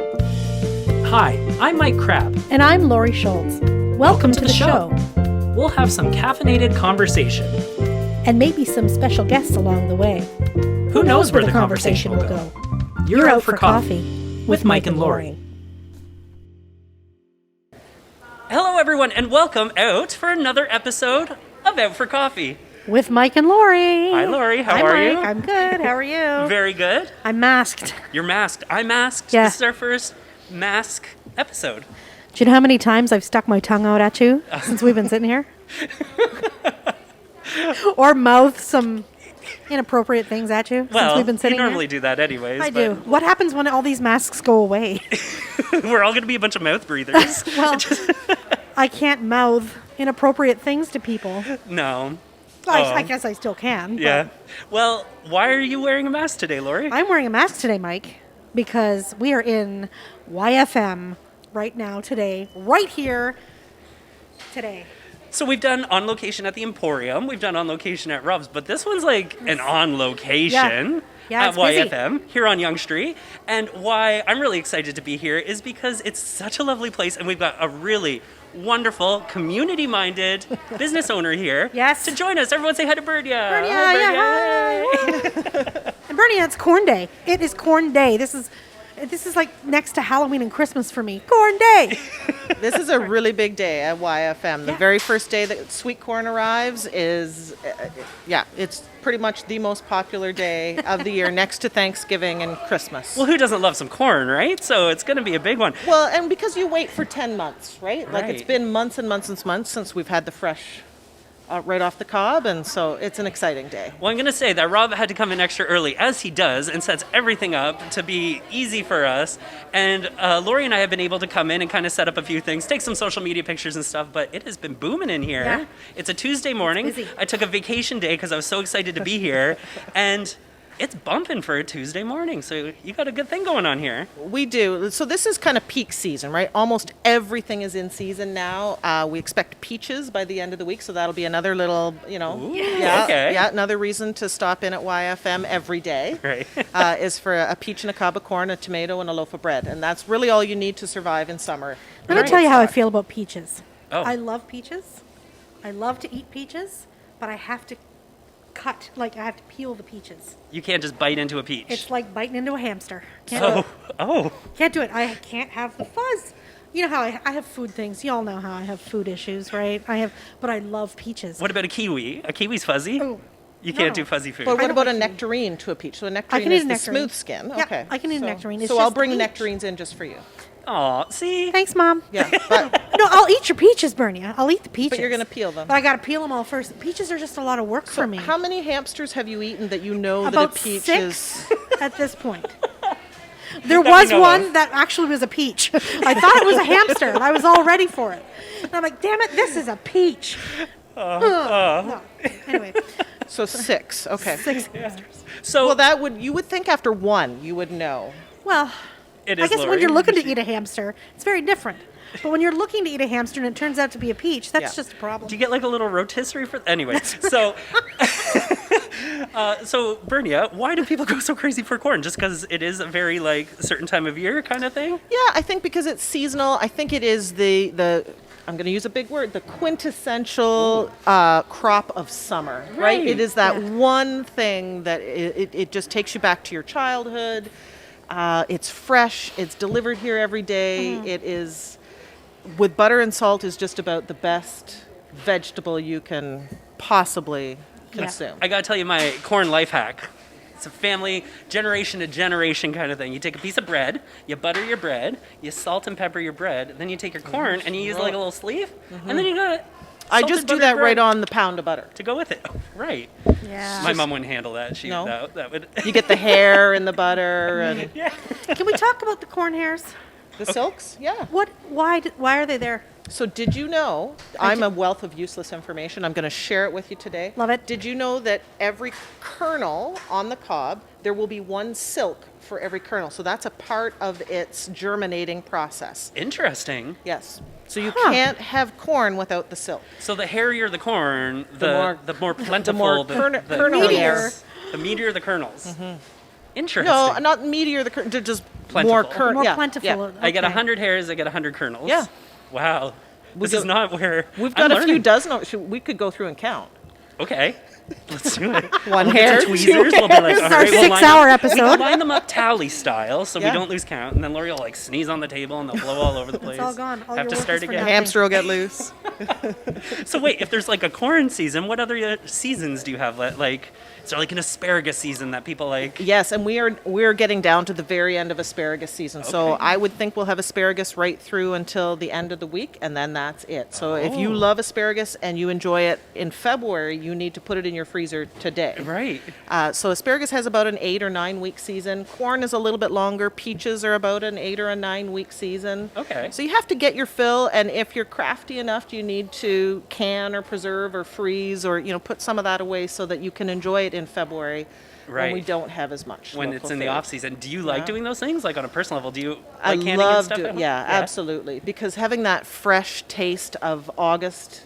Hi, I'm Mike Crabb. And I'm Laurie Schultz. Welcome to the show. We'll have some caffeinated conversation. And maybe some special guests along the way. Who knows where the conversation will go? You're out for coffee with Mike and Laurie. Hello, everyone, and welcome out for another episode of Out for Coffee. With Mike and Laurie. Hi, Laurie. How Hi, are Mike. you? I'm good. How are you? Very good. I'm masked. You're masked. I'm masked. Yeah. This is our first mask episode. Do you know how many times I've stuck my tongue out at you since we've been sitting here? Or mouthed some inappropriate things at you since we've been sitting you normally here? do that anyways. I do. What happens when all these masks go away? We're all going to be a bunch of mouth breathers. Well, I can't mouth inappropriate things to people. No. I guess I still can. Yeah. But Well, why are you wearing a mask today, Laurie? I'm wearing a mask today, Mike, because we are in YFM right now, today, right here, today. So we've done on location at the Emporium. We've done on location at Rob's, but this one's like an on location Yeah, at it's busy. YFM here on Yonge Street. And why I'm really excited to be here is because it's such a lovely place, and we've got a really wonderful, community-minded business owner here Yes. to join us. Everyone say hi to Bernia. Bernia, Hi, yeah, Bernia. And Bernia, it's Corn Day. It is Corn Day. This is like next to Halloween and Christmas for me. Corn Day. This is a really big day at YFM. The Yeah. very first day that sweet corn arrives is, it's pretty much the most popular day of the year next to Thanksgiving and Christmas. Well, who doesn't love some corn, right? So it's going to be a big one. Well, and because you wait for 10 months, right? Like it's Right. been months and months and months since we've had the fresh right off the cob, and so it's an exciting day. Well, I'm going to say that Rob had to come in extra early, as he does, and sets everything up to be easy for us. And Laurie and I have been able to come in and kind of set up a few things, take some social media pictures and stuff, but it has been booming in here. Yeah. It's a Tuesday morning. It's busy. I took a vacation day because I was so excited to be here, and it's bumping for a Tuesday morning, so you got a good thing going on here. We do. So this is kind of peak season, right? Almost everything is in season now. We expect peaches by the end of the week, so that'll be another little, Ooh, yeah, okay. yeah, another reason to stop in at YFM every day. Right. Is for a peach and a cob of corn, a tomato, and a loaf of bread, and that's really all you need to survive in summer. Let me tell you how I feel about peaches. Oh. I love peaches. I love to eat peaches, but I have to I have to peel the peaches. You can't just bite into a peach. It's like biting into a hamster. Can't do it. Oh. Can't do it. I can't have the fuzz. You know how I have food things. You all know how I have food issues, right? But I love peaches. What about a kiwi? A kiwi's fuzzy? Oh, You can't no. do fuzzy food. But what don't about a like nectarine to a peach? So a I nectarine can is eat a the nectarine. smooth skin. Yeah, Okay. I can eat a So- nectarine. It's So just I'll the bring peach. nectarines in just for you. Aw, see? Thanks, Mom. Yeah, but No, I'll eat your peaches, Bernia. I'll eat the peaches. but you're gonna peel them. But I got to peel them all first. Peaches are just a lot of work for me. How many hamsters have you eaten that you know About that a peach 6 is? at this point. There That we was know one of. that actually was a peach. I thought it was a hamster, and I was all ready for it. And I'm like, damn it, this is a peach. No. Anyway, So 6. Okay. 6 hamsters. So Well, you would think after one you would know. Well, it I is guess when Laurie. you're looking to eat a hamster, it's very different. But when you're looking to eat a hamster and it turns out to be a peach, that's Yeah. just a problem. Do you get like a little rotisserie for? Anyway, so so Bernia, why do people go so crazy for corn? Just because it is a very like certain time of year kind of thing? Yeah, I think because it's seasonal. I think it is the I'm going to use a big word, the quintessential crop of summer, right? Right. It is that Yeah. one thing that it just takes you back to your childhood. It's fresh. It's delivered here every day. It is, with butter and salt, is just about the best vegetable you can possibly consume. I gotta tell you my corn life hack. It's a family, generation to generation kind of thing. You take a piece of bread, you butter your bread, you salt and pepper your bread, then you take your corn and you use like a little sleeve, and then you got I salted just do buttered that bread right on the pound of butter. to go with it. Right. Yeah. My mom wouldn't handle that. No. That would. You get the hair in the butter and Can we talk about the corn hairs? the silks. Yeah. Why are they there? So did you know, I'm a wealth of useless information. I'm going to share it with you today. Love it. Did you know that every kernel on the cob, there will be one silk for every kernel. So that's a part of its germinating process. Interesting. Yes. So you can't have corn without the silk. So the hairier the corn, the more plentiful more the kernel Meatier. hair. the meatier the kernels. Interesting. No, not meatier, they're just plentiful. More yeah, plentiful. yeah. Okay. I get 100 hairs, I get 100 kernels. Yeah. Wow. This is not where We've I'm got a few learning. dozen. We could go through and count. Okay. Let's do it. One We'll get hair, some tweezers. We'll be like, This is all our right, we'll line 6-hour them- episode. We'll line them up tally style so we Yeah. don't lose count. And then Lori will like sneeze on the table and they'll blow all over the place. all gone. All Have your to work start is for again. nothing. Hamster will get loose. So wait, if there's like a corn season, what other seasons do you have? Like, is there like an asparagus season that people like? Yes, and we're getting down to the very end of asparagus season. So Okay. I would think we'll have asparagus right through until the end of the week, and then that's it. So if you Oh. love asparagus and you enjoy it in February, you need to put it in your freezer today. Right. So asparagus has about an 8 or 9 week season. Corn is a little bit longer. Peaches are about an 8 or a 9 week season. Okay. So you have to get your fill, and if you're crafty enough, you need to can or preserve or freeze or put some of that away so that you can enjoy it in February when we Right. don't have as much. When local it's in the food. off season, do you like Yeah. doing those things? Like on a personal level, do you I like canning and love stuff? doing, at home? yeah, absolutely, because having that fresh taste of August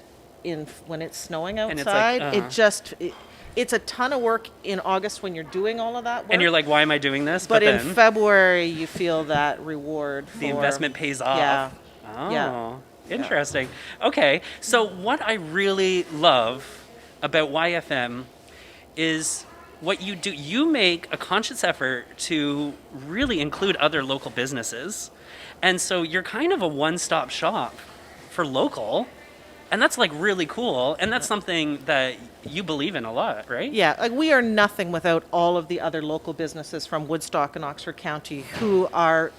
when it's snowing And it's like, outside, it's a ton of work in August when you're doing all of that work. And you're like, why am I doing this? but in then February, you feel that reward. the for- investment pays off. Yeah. Oh, Yeah. interesting. Okay, so what I really love about YFM is what you do. You make a conscious effort to really include other local businesses. And so you're kind of a one-stop shop for local. And that's like really cool. And that's something that you believe in a lot, right? Yeah, like we are nothing without all of the other local businesses from Woodstock and Oxford County who are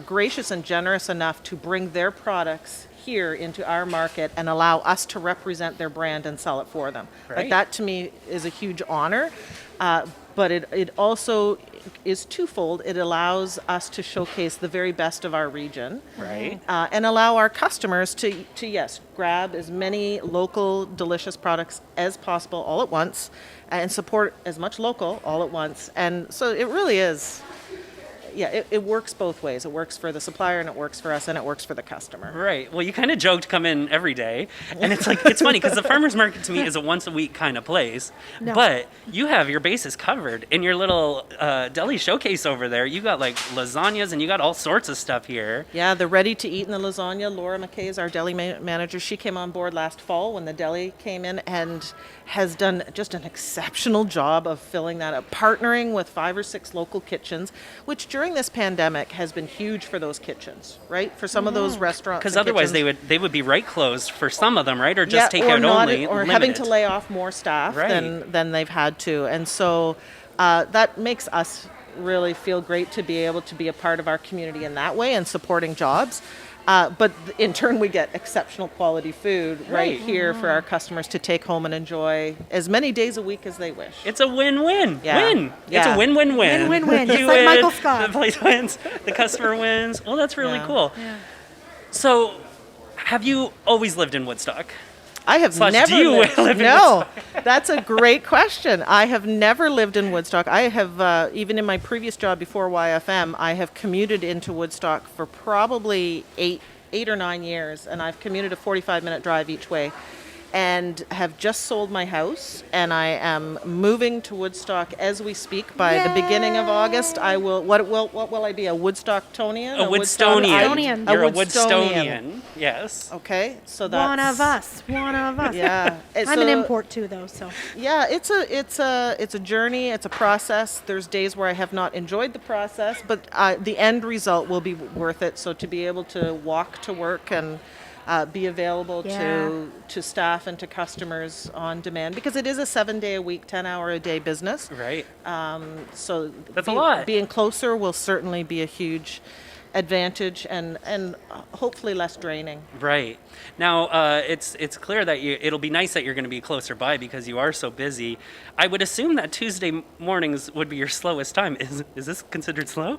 gracious and generous enough to bring their products here into our market and allow us to represent their brand and sell it for them. Right. Like that to me is a huge honor, but it also is twofold. It allows us to showcase the very best of our region. Right. And allow our customers to yes, grab as many local delicious products as possible all at once and support as much local all at once. And so it really is, it works both ways. It works for the supplier and it works for us and it works for the customer. Right. Well, you kind of joked come in every day. And it's like, it's funny because the farmer's market to me is a once a week kind of place. No. But you have your bases covered in your little deli showcase over there. You got like lasagnas and you got all sorts of stuff here. Yeah, the ready to eat in the lasagna. Laura McKay is our deli manager. She came on board last fall when the deli came in and has done just an exceptional job of filling that up, partnering with 5 or 6 local kitchens, which during this pandemic has been huge for those kitchens, right? For some of those restaurants. Because and otherwise kitchens. they would be right closed for some of them, right? Or just take or out not, only. or having to limited. lay off more staff Right. than they've had to. And so that makes us really feel great to be able to be a part of our community in that way and supporting jobs. But in turn, we get exceptional quality food right here for our customers to take home and enjoy as many days a week as they wish. It's a win-win. Yeah. Win. It's Yeah. a win-win-win. Win-win-win, just You like win, Michael Scott. The place wins. The customer wins. Well, that's really Yeah. cool. Yeah. So, have you always lived in Woodstock? I have Slash, never do you lived. live in No, that's a great question. I have never lived in Woodstock. I have, even in my previous job before YFM, I have commuted into Woodstock for probably eight or 9 years, and I've commuted a 45-minute drive each way. And have just sold my house, and I am moving to Woodstock as we speak. By the beginning of August, I will. What will I be? A Woodstocktonian? A Woodstonian. Woodstonian. You're a Woodstonian. Woodstonian. Yes. Okay, so that's One of us. One of us. Yeah, I'm an import too, though. So Yeah, it's a journey. It's a process. There's days where I have not enjoyed the process, but the end result will be worth it. So to be able to walk to work and be available to staff and to customers on demand, because it is a 7-day-a-week, 10-hour-a-day business. Right. So That's a lot. Being closer will certainly be a huge advantage and hopefully less draining. Right. Now, it's clear that it'll be nice that you're going to be closer by because you are so busy. I would assume that Tuesday mornings would be your slowest time. Is this considered slow?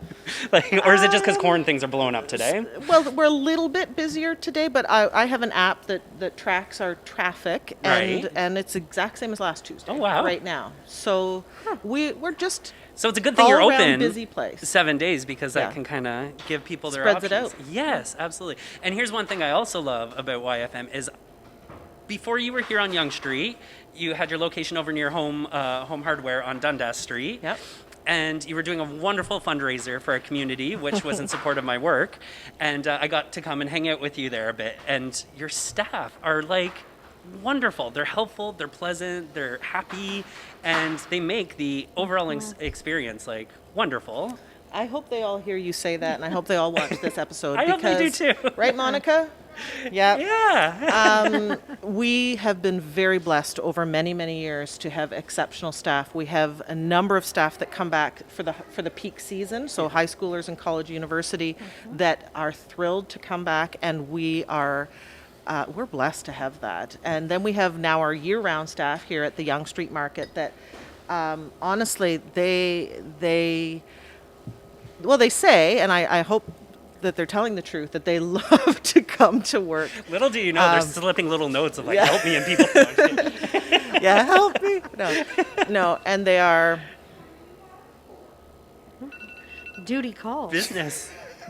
Or is it just because corn things are blowing up today? Well, we're a little bit busier today, but I have an app that tracks our traffic, and Right. and it's exact same as last Tuesday. Oh, wow. Right now, so we're just So it's a good thing you're all-around open busy place. 7 days because that Yeah. can kind of give people their Spreads it options. out. Yes, absolutely. And here's one thing I also love about YFM is before you were here on Yonge Street, you had your location over near Home Hardware on Dundas Street. Yep. and you were doing a wonderful fundraiser for a community, which was in support of my work. And I got to come and hang out with you there a bit. And your staff are like wonderful. They're helpful, they're pleasant, they're happy, and they make the overall experience like wonderful. I hope they all hear you say that, and I hope they all watch this episode. I hope they do too. Right, Monica? Yeah. Yeah. We have been very blessed over many, many years to have exceptional staff. We have a number of staff that come back for the peak season, so high schoolers and college, university, that are thrilled to come back, and we're blessed to have that. And then we have now our year-round staff here at the Yonge Street Market that, honestly, they say, and I hope that they're telling the truth, that they love to come to work. Little do you know, they're slipping little notes of like, help me, and people. Yeah, help me. No, and they are Duty calls. Business.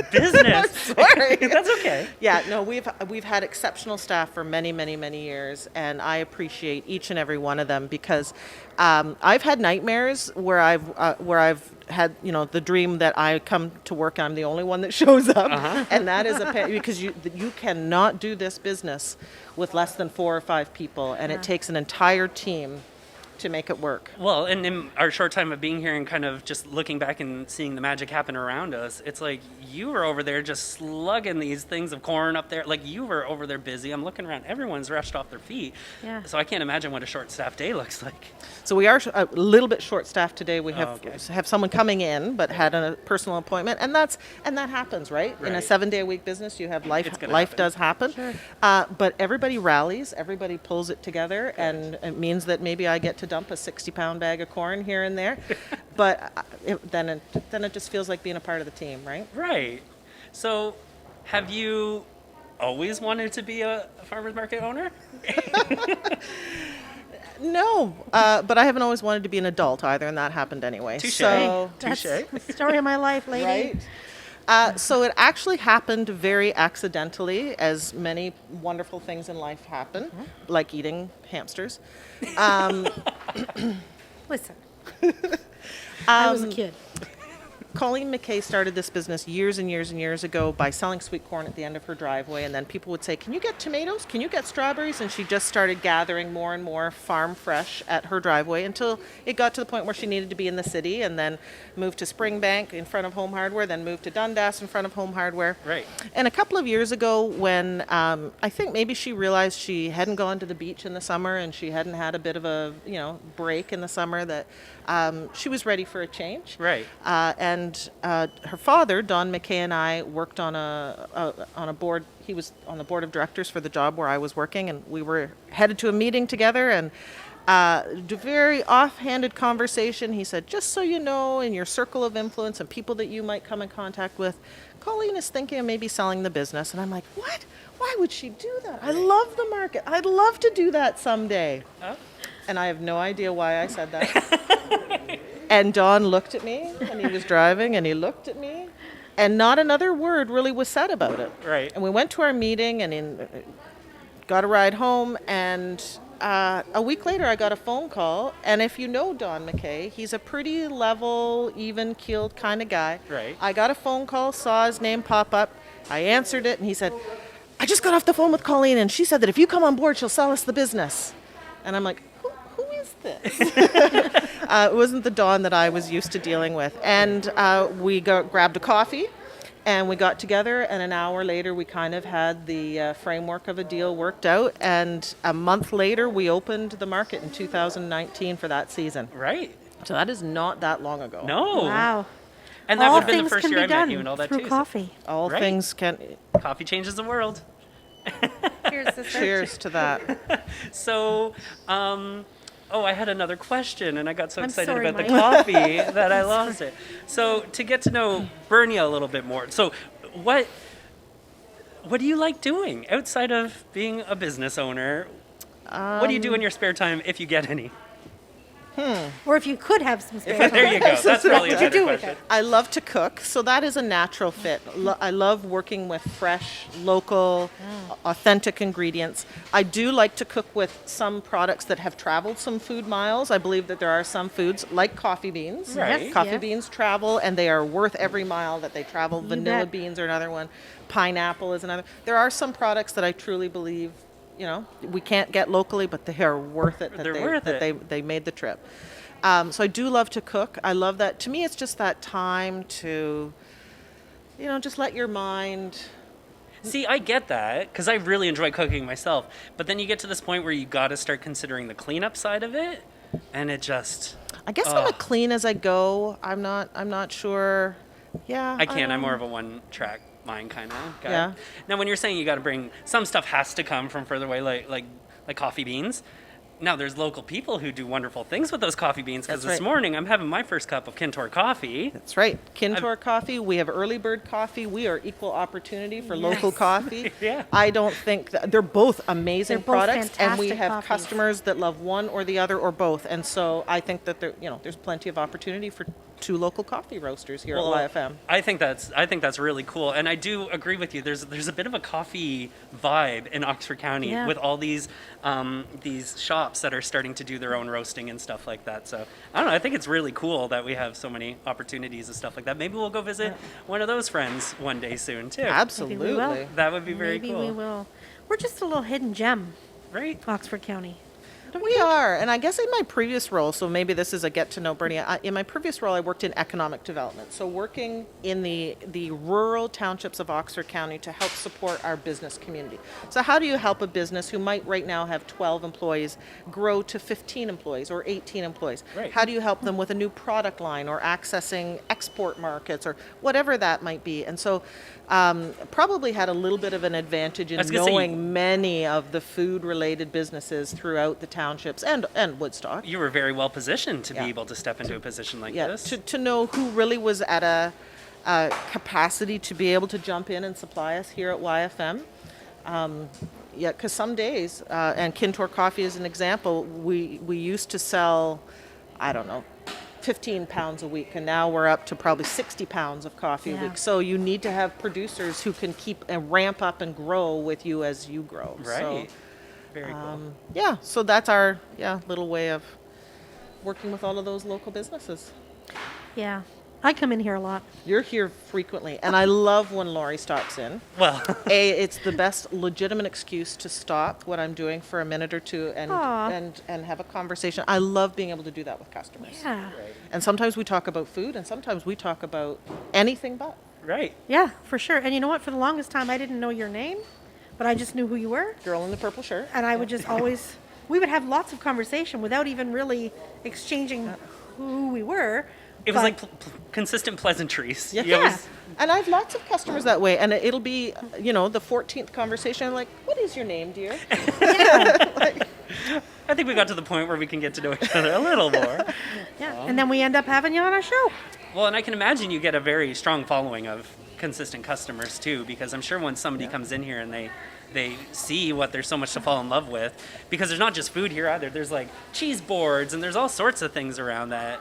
Sorry. That's okay. Yeah, no, we've had exceptional staff for many, many, many years, and I appreciate each and every one of them because I've had nightmares where I've had the dream that I come to work and I'm the only one that shows up, and that is because you cannot do this business with less than 4 or 5 people, and it takes an entire team to make it work. Well, and in our short time of being here and kind of just looking back and seeing the magic happen around us, it's like you were over there just slugging these things of corn up there. Like you were over there busy. I'm looking around. Everyone's rushed off their feet. Yeah. So I can't imagine what a short staff day looks like. So we are a little bit short-staffed today. We have someone coming in, but had a personal appointment, and that happens, right? In a 7-day-a-week business, you have life. Life does happen. Sure. But everybody rallies. Everybody pulls it together, and it means that maybe I get to dump a 60-pound bag of corn here and there, but then it just feels like being a part of the team, right? Right. So, have you always wanted to be a farmer's market owner? No, but I haven't always wanted to be an adult either, and that happened anyway. Touche. So, That's the story of my life, lady. right? So it actually happened very accidentally, as many wonderful things in life happen, like eating hamsters. Listen, I was a kid. Colleen McKay started this business years and years and years ago by selling sweet corn at the end of her driveway, and then people would say, "Can you get tomatoes? Can you get strawberries?" And she just started gathering more and more farm fresh at her driveway until it got to the point where she needed to be in the city, and then moved to Springbank in front of Home Hardware, then moved to Dundas in front of Home Hardware. Right. And a couple of years ago, when I think maybe she realized she hadn't gone to the beach in the summer and she hadn't had a bit of a break in the summer, that she was ready for a change. Right. And her father, Don McKay, and I worked on a board. He was on the board of directors for the job where I was working, and we were headed to a meeting together. And a very offhanded conversation. He said, "Just so you know, in your circle of influence and people that you might come in contact with, Colleen is thinking of maybe selling the business." And I'm like, "What? Why would she do that? I love the market. I'd love to do that someday." Oh. And I have no idea why I said that. And Don looked at me, and he was driving, and he looked at me, and not another word really was said about it. Right. And we went to our meeting, and got a ride home, and a week later I got a phone call, and if you know Don McKay, he's a pretty level, even-keeled kind of guy. Right. I got a phone call, saw his name pop up, I answered it, and he said, "I just got off the phone with Colleen, and she said that if you come on board, she'll sell us the business." And I'm like, who is this? It wasn't the Don that I was used to dealing with. And we grabbed a coffee, and we got together, and an hour later we kind of had the framework of a deal worked out, and a month later we opened the market in 2019 for that season. Right. So that is not that long ago. No. Wow. And that All would have been the things first can year be I met done you and all that through too. coffee. All Right. things can... So coffee changes the world. Cheers, sister. Cheers to that. So, I had another question, and I got so I'm excited sorry, about the Mike. coffee that I lost it. So, to get to know Bernia a little bit more, so what do you like doing outside of being a business owner? What do you do in your spare time, if you get any? Or if you could have some spare There time. you go. That's really What a would you better do with question. it? I love to cook, so that is a natural fit. I love working with fresh, local, authentic ingredients. I do like to cook with some products that have traveled some food miles. I believe that there are some foods, like coffee beans. Right. Coffee Yes. beans travel, and they are worth every mile that they travel. Vanilla bet. beans are another one. Pineapple is another. There are some products that I truly believe, we can't get locally, but they are worth it. They're worth it. They made the trip. So I do love to cook. I love that. To me, it's just that time to, just let your mind. See, I get that because I really enjoy cooking myself. But then you get to this point where you got to start considering the cleanup side of it, and it just I guess I'm a clean as I go. I'm not sure. Yeah. I can't. I'm more of a one-track mind kind of guy. Yeah. Now, when you're saying you got to bring some stuff has to come from further away, like coffee beans. Now, there's local people who do wonderful things with those coffee beans because That's this right. morning I'm having my first cup of Kintor coffee. That's right. Kintor coffee. We have early bird coffee. We are equal opportunity for local coffee. Yeah. I don't think they're both amazing They're both products, and we fantastic have coffees. customers that love one or the other or both. And so I think that there's plenty of opportunity for two local coffee roasters here Well, at YFM. I think that's really cool, and I do agree with you. There's a bit of a coffee vibe in Oxford County Yeah. with all these shops that are starting to do their own roasting and stuff like that. So I don't know. I think it's really cool that we have so many opportunities and stuff like that. Maybe we'll go visit one of those friends one day soon too. Absolutely. Maybe we will. That would be very Maybe cool, we will. We're just a little hidden gem, right? Oxford County. We are, and I guess in my previous role, so maybe this is a get to know Bernia. In my previous role, I worked in economic development, so working in the rural townships of Oxford County to help support our business community. So how do you help a business who might right now have 12 employees grow to 15 employees or 18 employees? Right. How do you help them with a new product line or accessing export markets or whatever that might be? And so probably had a little bit of an advantage in I was gonna say- knowing many of the food-related businesses throughout the townships and Woodstock. You were very well positioned to Yeah. be able to step into a position like Yeah, this. to know who really was at a capacity to be able to jump in and supply us here at YFM. Yeah, because some days, and Kintor Coffee is an example, we used to sell, I don't know, 15 pounds a week, and now we're up to probably 60 pounds of coffee a Yeah. week. So you need to have producers who can keep and ramp up and grow with you as you grow. Right. So, Very cool. yeah, so that's our little way of working with all of those local businesses. Yeah. I come in here a lot. You're here frequently, and I love when Laurie stops in. Well, It's the best legitimate excuse to stop what I'm doing for a minute or two Aw. and have a conversation. I love being able to do that with customers. Yeah. And sometimes we talk about food, and sometimes we talk about anything but. right. Yeah, for sure. And you know what? For the longest time, I didn't know your name, but I just knew who you were. Girl in the purple shirt. And I would just always, we would have lots of conversation without even really exchanging who we were. It was but- like consistent pleasantries. Yeah. You always- And I have lots of customers that way, and it'll be, the 14th conversation. I'm like, what is your name, dear? I think we got to the point where we can get to know each other a little more. Yeah. And then we end up having you on our show. Well, and I can imagine you get a very strong following of consistent customers too, because I'm sure when somebody comes in here and they see what there's so much to fall in love with, because there's not just food here either. There's like cheese boards and there's all sorts of things around that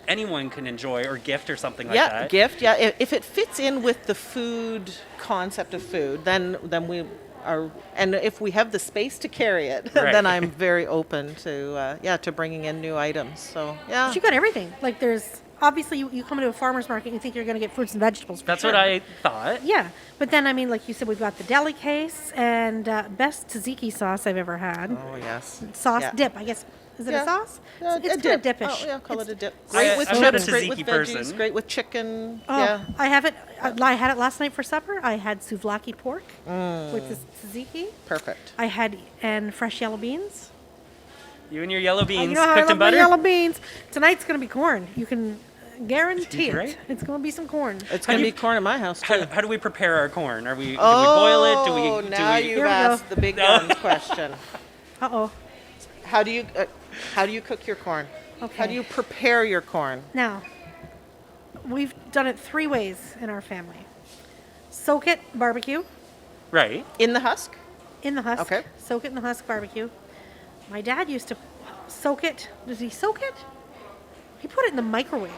anyone can enjoy or gift or something like that. Gift. Yeah, if it fits in with the food concept of food, then we are, and if we have the space to carry it, Right. then I'm very open to bringing in new items. So yeah, But you got everything. Like there's, obviously you come into a farmer's market and you think you're going to get fruits and vegetables. For That's sure. what I thought. Yeah. But then, I mean, like you said, we've got the deli case and best tzatziki sauce I've ever had. Oh yes. Sauce Yeah. dip, I guess. Is it Yeah. a sauce? Yeah, it's a kind of dip. dipish. Oh yeah, call It's- it a dip. I- Great with I'm not a chips, great with tzatziki veggies, person. great with chicken. Oh, Yeah. I have it. I had it last night for supper. I had souvlaki pork with the tzatziki. Perfect. I had and fresh yellow beans. You and your yellow beans You know how I cooked love in my butter. yellow beans. Tonight's going to be corn. You can guarantee it. Right. It's going to be some corn. It's How gonna do be you- corn in my house too. How do we prepare our corn? Do we boil it? Do we now do we you've Here we go. asked the big guns question. Uh-oh. How do you cook your corn? Okay. How do you prepare your corn? Now, we've done it 3 ways in our family. Soak it, barbecue, right? In the husk? in the husk. Okay. Soak it in the husk, barbecue. My dad used to soak it. Does he soak it? He put it in the microwave,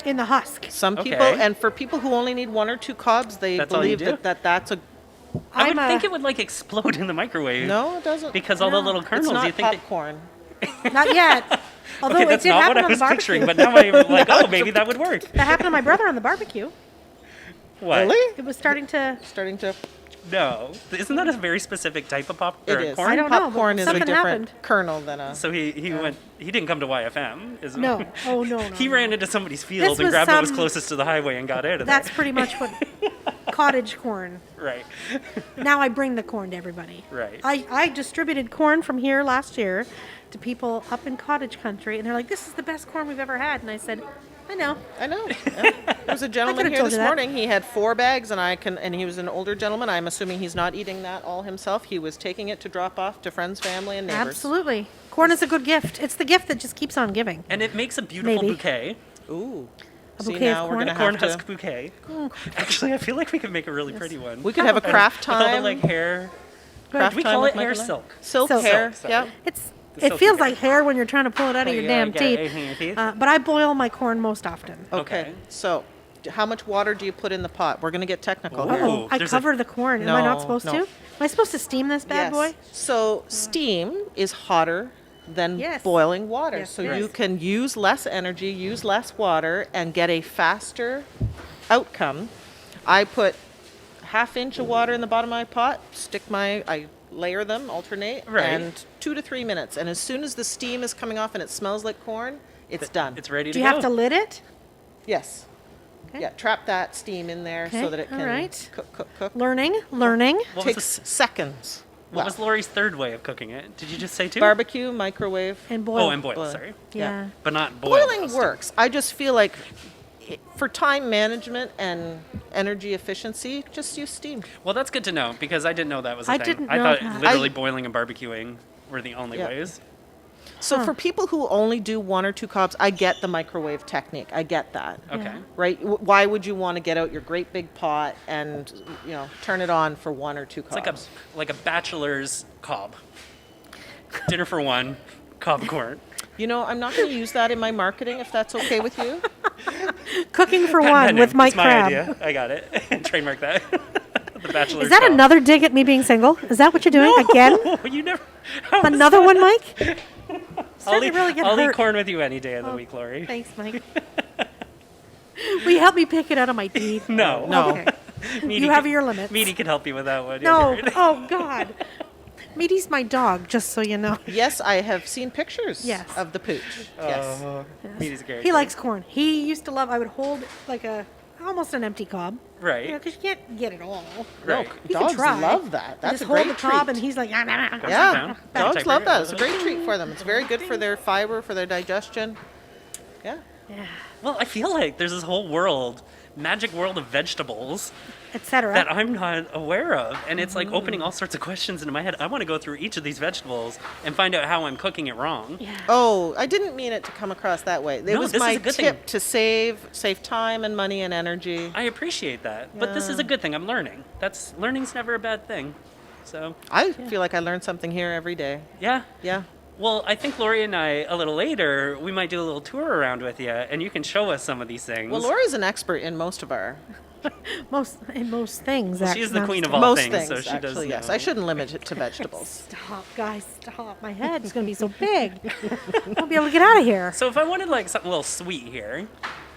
in the husk. Some Okay. people, and for people who only need 1 or 2 cobs, they That's all you believe do? that's a. I would I'm think it would like explode in the microwave. No, it doesn't. Because all the little It's kernels, not you think popcorn. Not yet. Although Okay, it that's did not happen what I on was the barbecue. picturing, but now I'm like, oh, maybe that would work. That happened to my brother on the barbecue. What? Really? It was starting to. Starting to. No. Isn't that a very specific type of It is. corn? I don't know, but Popcorn is a something different happened. kernel than a. So he didn't come to YFM. Is No. Oh, no. He no. ran into somebody's This field and was grabbed what was some- closest to the highway and got out of That's there. pretty much what cottage corn. Right. Now I bring the corn to everybody. Right. I distributed corn from here last year to people up in cottage country, and they're like, "This is the best corn we've ever had." And I said, "I know." I know. Yeah. There was a gentleman could've here told this you that. morning. He had 4 bags, and he was an older gentleman. I'm assuming he's not eating that all himself. He was taking it to drop off to friends, family, and neighbors. Absolutely. Corn is a good gift. It's the gift that just keeps on giving. And it makes a beautiful Maybe. bouquet. Ooh. A See, bouquet of now we're corn? gonna Corn have to. husk bouquet. Actually, I feel like we could make a really pretty one. We could have a craft With all the time. like hair. Craft Do we time call with it hair Mike Laurie. silk? Silk Silk. hair. Silk, Yeah. sorry. It silky feels hair. like hair when you're trying to pull it out of your Yeah, damn get it teeth. in your teeth. But I boil my corn most often. Okay. So, how much water do you put in the pot? We're gonna get technical Ooh. here. Oh, I there's a- cover the corn. Am I not No, supposed no. to? Am I supposed to steam this bad boy? So steam is hotter than Yes. boiling water. Yes, So it you is. can use less energy, use less water, and get a faster outcome. I put 1/2 inch of water in the bottom of my pot, I layer them, alternate, Right. and 2 to 3 minutes. And as soon as the steam is coming off and it smells like corn, it's done. It's ready Do to you go. have to lid it? Yes. Okay. Yeah, trap that steam in there Okay, so that it all can right. cook. Learning. What was, Takes seconds. what was Lori's third way of cooking it? Did you just say 2? Barbecue, microwave. And boil. Oh, and boil, Boil. sorry. Yeah. But not boil. Boiling roast. works. I just feel like for time management and energy efficiency, just use steam. Well, that's good to know because I didn't know that was a I thing. didn't I know thought that. literally boiling and barbecuing were the only Yeah. ways. So for people who only do 1 or 2 cobs, I get the microwave technique. I get that. Okay. Right? Why would you want to get out your great big pot and, turn it on for 1 or 2 cobs? It's like a bachelor's cob. Dinner for one, cob corn. I'm not going to use that in my marketing if that's okay with you. Cooking for Patent one pending. with Mike It's my Crab. idea. I got it. Trademark that. The bachelor's Is that cob. another dig at me being single? Is that what you're doing again? Oh, you never. how is Another that- one, Mike? I'll Starting eat, to really get I'll eat hurt. corn with you any day of the Oh, week, Lori. Thanks, Mike. Will you help me pick it out of my teeth? No. No. Okay. Meaty You have can- your limits. Meaty can help you with that one. No. You'll get it. Oh, God. Meaty's my dog, just so you know. Yes, I have seen pictures Yes. of the pooch. Yes. Meaty's a character. He likes corn. He used to love, I would hold like almost an empty cob. Right. Because you can't get it all. Right. You can Dogs try. love that. You That's just a hold great the cob treat. and he's like, "Ah, nah, nah, nah." Yeah, down. dogs Type love of- that. It's a great treat for them. It's very good for their fiber, for their digestion. Yeah. Yeah, Well, I feel like there's this whole world, magic world of vegetables etc. that I'm not aware of. And it's like opening all sorts of questions into my head. I want to go through each of these vegetables and find out how I'm cooking it wrong. Yeah. Oh, I didn't mean it to come across that way. It No, was this is my a good tip thing. to save time and money and energy. I appreciate that. But this is a good thing. I'm learning. Learning's never a bad thing. So, I feel like I learn something here every day. yeah. Yeah. Well, I think Lori and I, a little later, we might do a little tour around with you, and you can show us some of these things. Well, Laura's an expert in most of our Most things. Well, she is the queen of all most things, things. so she does actually, yes. know. I shouldn't limit it to vegetables. Stop, guys, stop. My head is going to be so big. I won't be able to get out of here. So if I wanted like something a little sweet here,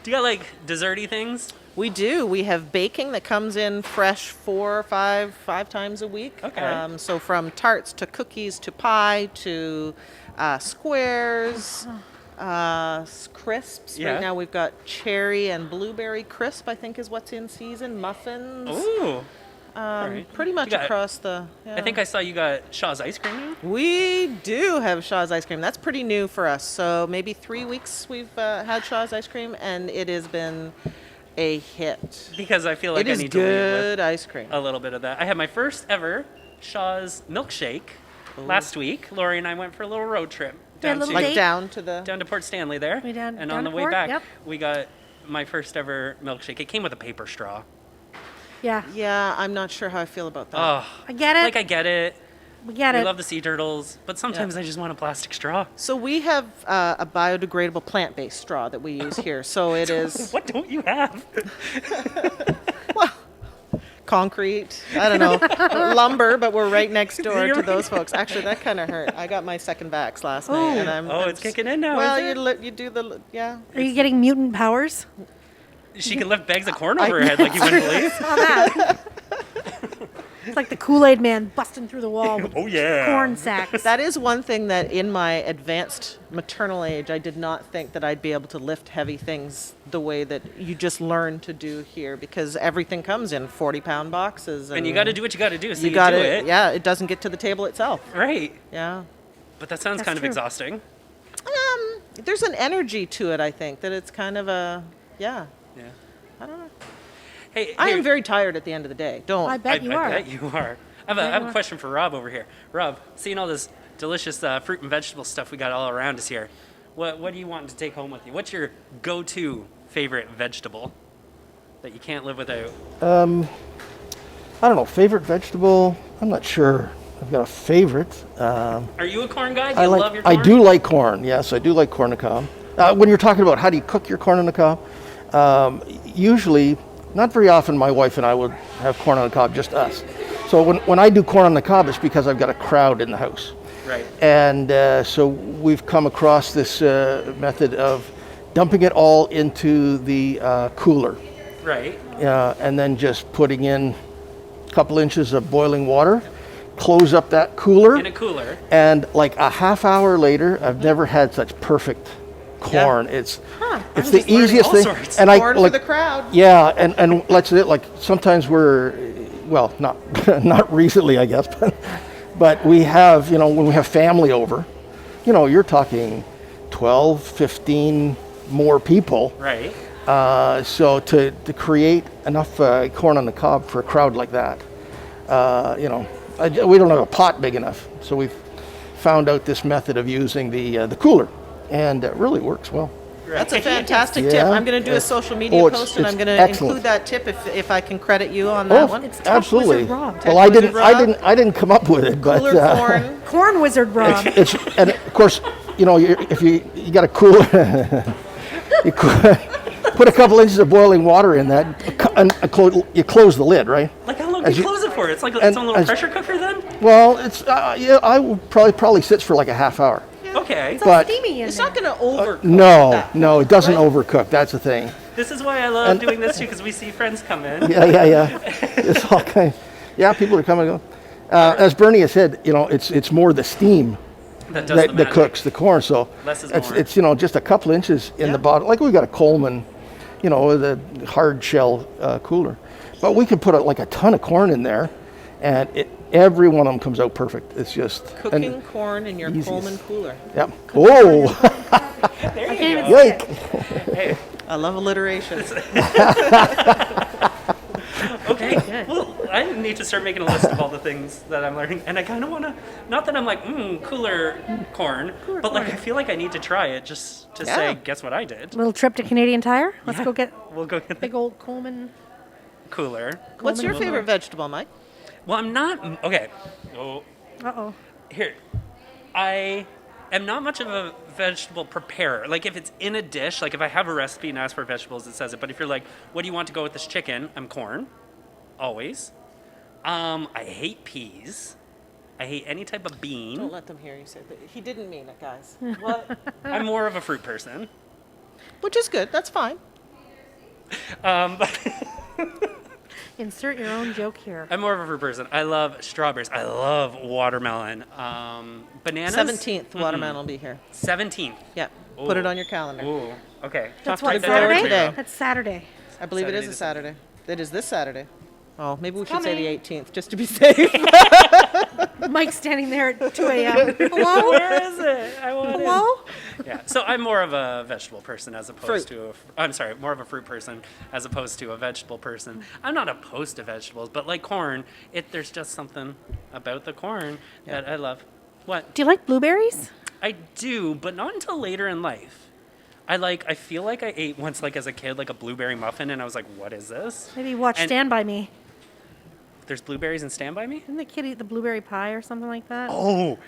do you got like desserty things? We do. We have baking that comes in fresh 4 or 5 times a week. Okay. So from tarts to cookies to pie to squares, crisps. Yeah. Right now we've got cherry and blueberry crisp, I think is what's in season. Muffins. Ooh. right. Pretty much You got- across the. I think I saw you got Shaw's ice cream now. We do have Shaw's ice cream. That's pretty new for us. So maybe 3 weeks we've had Shaw's ice cream, and it has been a hit. Because I feel like It I is need to leave good ice cream. with a little bit of that. I had my first ever Shaw's milkshake last week. Lori and I went for a little road trip Yeah, a down little to date. Like down to the. down to Port Stanley there. We down- and down on to the way Port, back, yep. we got my first ever milkshake. It came with a paper straw. Yeah, Yeah, I'm not sure how I feel about that. Oh, I get it. like I get it, We get We it. love the sea turtles, but sometimes I just want a plastic straw. So we have a biodegradable plant-based straw that we use here. So it is What don't you have? concrete, I don't know, lumber, but we're right next door You're to right. those folks. Actually, that kind of hurt. I got my second backs last night, and I'm. Oh, I'm it's kicking in now, Well, is it? you do the yeah. Are you getting mutant powers? She can lift bags of corn over her head like you wouldn't believe. Saw that. It's like the Kool-Aid man busting through the wall with Oh, yeah. corn sacks. That is one thing that in my advanced maternal age, I did not think that I'd be able to lift heavy things the way that you just learn to do here, because everything comes in 40-pound boxes. And you got to do what you got to do, so you you got do to, it. yeah, it doesn't get to the table itself. Right. Yeah. But that sounds That's kind of true. exhausting. There's an energy to it, I think, that it's kind of a, yeah, Yeah. I don't know. Hey, I here- am very tired at the end of the day. Don't. I bet you I are. bet you are. I have a question for Rob over here. Rob, seeing all this delicious fruit and vegetable stuff we got all around us here, what do you want to take home with you? What's your go-to favorite vegetable that you can't live without? I don't know, favorite vegetable? I'm not sure. I've got a favorite. Are you a corn guy? Do you love your corn? I do like corn. Yes, I do like corn on the cob. When you're talking about how do you cook your corn on the cob, usually, not very often, my wife and I would have corn on the cob, just us. So when I do corn on the cob, it's because I've got a crowd in the house. Right. And so we've come across this method of dumping it all into the cooler. Right. And then just putting in a couple inches of boiling water, close up that cooler, In a cooler. and like a half hour later, I've never had such perfect corn. It's I'm the just learning easiest all thing. sorts. And Corn for the crowd. Yeah, and let's say like sometimes we're, well, not not recently, I guess, but we have, when we have family over, you're talking 12, 15 more people. Right. So to create enough corn on the cob for a crowd like that, we don't have a pot big enough. So we've found out this method of using the cooler, and it really works well. That's a fantastic tip. Yeah. I'm going to do a social media Oh, it's- post, and I'm it's going to excellent. include that tip if I can credit you on that one. It's Tech absolutely. Wizard Rob. Well, I Tech didn't, Wizard I Rob. didn't, I didn't come up with it, but Cooler corn. Corn Wizard Rob. and of course, if you got a cooler, put a couple inches of boiling water in that, and you close the lid, right? Like how long do As you you- close it for? It's like its and own little as- pressure cooker then? Well, it's I will probably sits for like a half hour. Okay. It's but- all steamy in It's there. not going to overcook. No, it doesn't overcook. That's the thing. This is why I love doing this too, because we see friends come in. Yeah. It's all kind. Yeah, people are coming and going. As Bernie said, it's more the steam That does the that magic. cooks the corn. So Less is it's more. just a couple inches in the bottom. Like we got a Coleman, with a hard shell cooler, but we can put like a ton of corn in there, and every one of them comes out perfect. It's just Cooking corn in your easiest. Coleman cooler. Yep. Whoa! There you go. Yike! Hey, I love alliteration. okay. Well, I need to start making a list of all the things that I'm learning, and I kind of want to. Not that I'm like, cooler corn, but like I feel like I need to try it just to say, guess what I did. Little trip to Canadian Tire. Let's Yeah. go get We'll go get the big old Coleman. cooler. What's your favorite vegetable, Mike? Well, I'm not. Okay. Oh, Uh-oh. here. I am not much of a vegetable preparer. Like if it's in a dish, like if I have a recipe and ask for vegetables, it says it. But if you're like, what do you want to go with this chicken? I'm corn. Always. I hate peas. I hate any type of bean. Don't let them hear you say that. He didn't mean it, guys. What? I'm more of a fruit person. Which is good. That's fine. But Insert your own joke here. I'm more of a fruit person. I love strawberries. I love watermelon. Bananas. 17th watermelon will be here. 17th. Yeah. Put it Ooh. on your calendar. Ooh. Okay. That's Write what, that down Saturday? for me, Today. Rob. That's Saturday. I believe it is a Saturday Saturday. It is this Saturday. Oh, maybe we should coming. say the 18th just to be safe. Mike's standing there at 2 a.m. Hello? Where is it? I want it. Hello? Yeah. So I'm more of a vegetable person as opposed Fruit. to I'm sorry, more of a fruit person as opposed to a vegetable person. I'm not opposed to vegetables, but like corn, there's just something about the corn that I love. What? Do you like blueberries? I do, but not until later in life. I feel like I ate once, like as a kid, like a blueberry muffin, and I was like, "What is this?" Maybe watch And- Stand By Me. There's blueberries in Stand By Me? Didn't the kid eat the blueberry pie or something like that? Oh,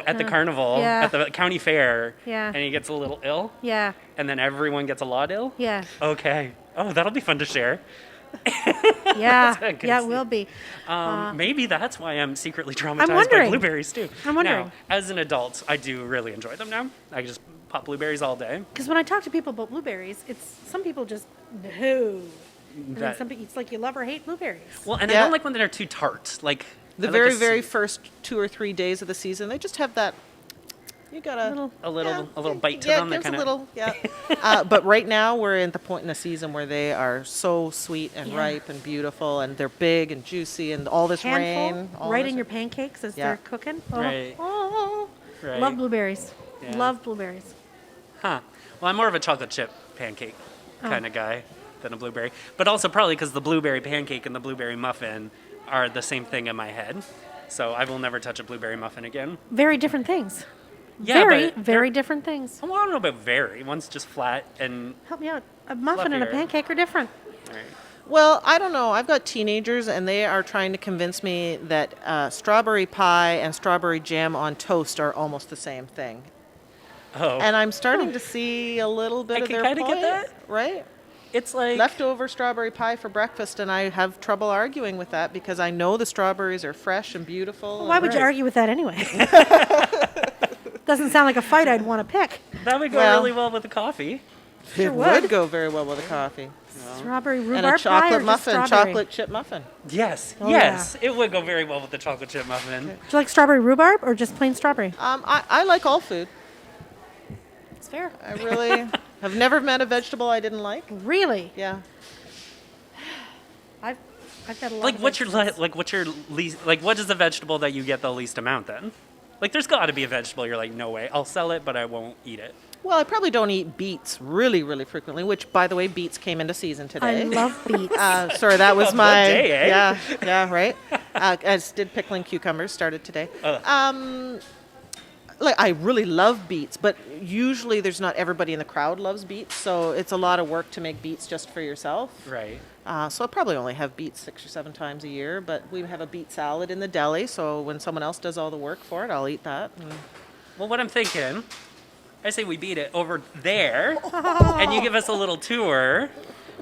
at the carnival, Yeah. at the county fair. Yeah. And he gets a little ill, Yeah. and then everyone gets a lot ill? Yeah. Okay. Oh, that'll be fun to share. Yeah. a good Yeah, it scene. will be. Maybe that's why I'm secretly traumatized by wondering. blueberries too. I'm wondering. Now, as an adult, I do really enjoy them now. I just pop blueberries all day. Because when I talk to people about blueberries, some people just no. And then That- some people, it's like you love or hate blueberries. Well, and I Yeah. don't like when they're too tart. Like The I like very, a very sweet- first 2 or 3 days of the season, they just have that. You got a little bite to yeah, them. Gives That a kind of. little, yeah. But right now we're at the point in the season where they are so sweet and Yeah. ripe and beautiful, and they're big and juicy, and all this Handful rain. all right this- in your pancakes as Yeah. they're cooking. Oh. Right. Oh. Right. Love blueberries. Yeah. Love blueberries. Huh. Well, I'm more of a chocolate chip pancake kind of guy than a blueberry. But also probably because the blueberry pancake and the blueberry muffin are the same thing in my head. So I will never touch a blueberry muffin again. Very different things. Yeah, very, but very different things. Well, I don't know about very. One's just flat and. Help me out. A muffin and a Fluffier. pancake are different. All right. Well, I don't know. I've got teenagers, and they are trying to convince me that strawberry pie and strawberry jam on toast are almost the same thing. Oh. And I'm starting to see a little bit I of can their kinda point, get that. right? It's like. Leftover strawberry pie for breakfast, and I have trouble arguing with that because I know the strawberries are fresh and beautiful. Why and- would you Right. argue with that anyway? Doesn't sound like a fight I'd want to pick. That would go Well- really well with the coffee. It would. would go very well with a coffee. Strawberry rhubarb And a pie or chocolate just muffin, strawberry? chocolate chip muffin. Yes. Oh, yes. It would go very well with the chocolate chip muffin. Do you like strawberry rhubarb or just plain strawberry? I like all food. It's fair. I really have never met a vegetable I didn't like. Really? Yeah. I've got a lot Like, of what's your vegetables. least? Like, what is the vegetable that you get the least amount then? Like, there's got to be a vegetable you're like, no way, I'll sell it, but I won't eat it. Well, I probably don't eat beets really, really frequently, which, by the way, beets came into season today. I love beets. Sorry, that was What my day, eh? yeah, right. I just did pickling cucumbers. Started today. Like I really love beets, but usually there's not everybody in the crowd loves beets, so it's a lot of work to make beets just for yourself. Right. So I probably only have beets 6 or 7 times a year, but we have a beet salad in the deli, so when someone else does all the work for it, I'll eat that. Well, what I'm thinking, I say we beat it over there, and you give us a little tour.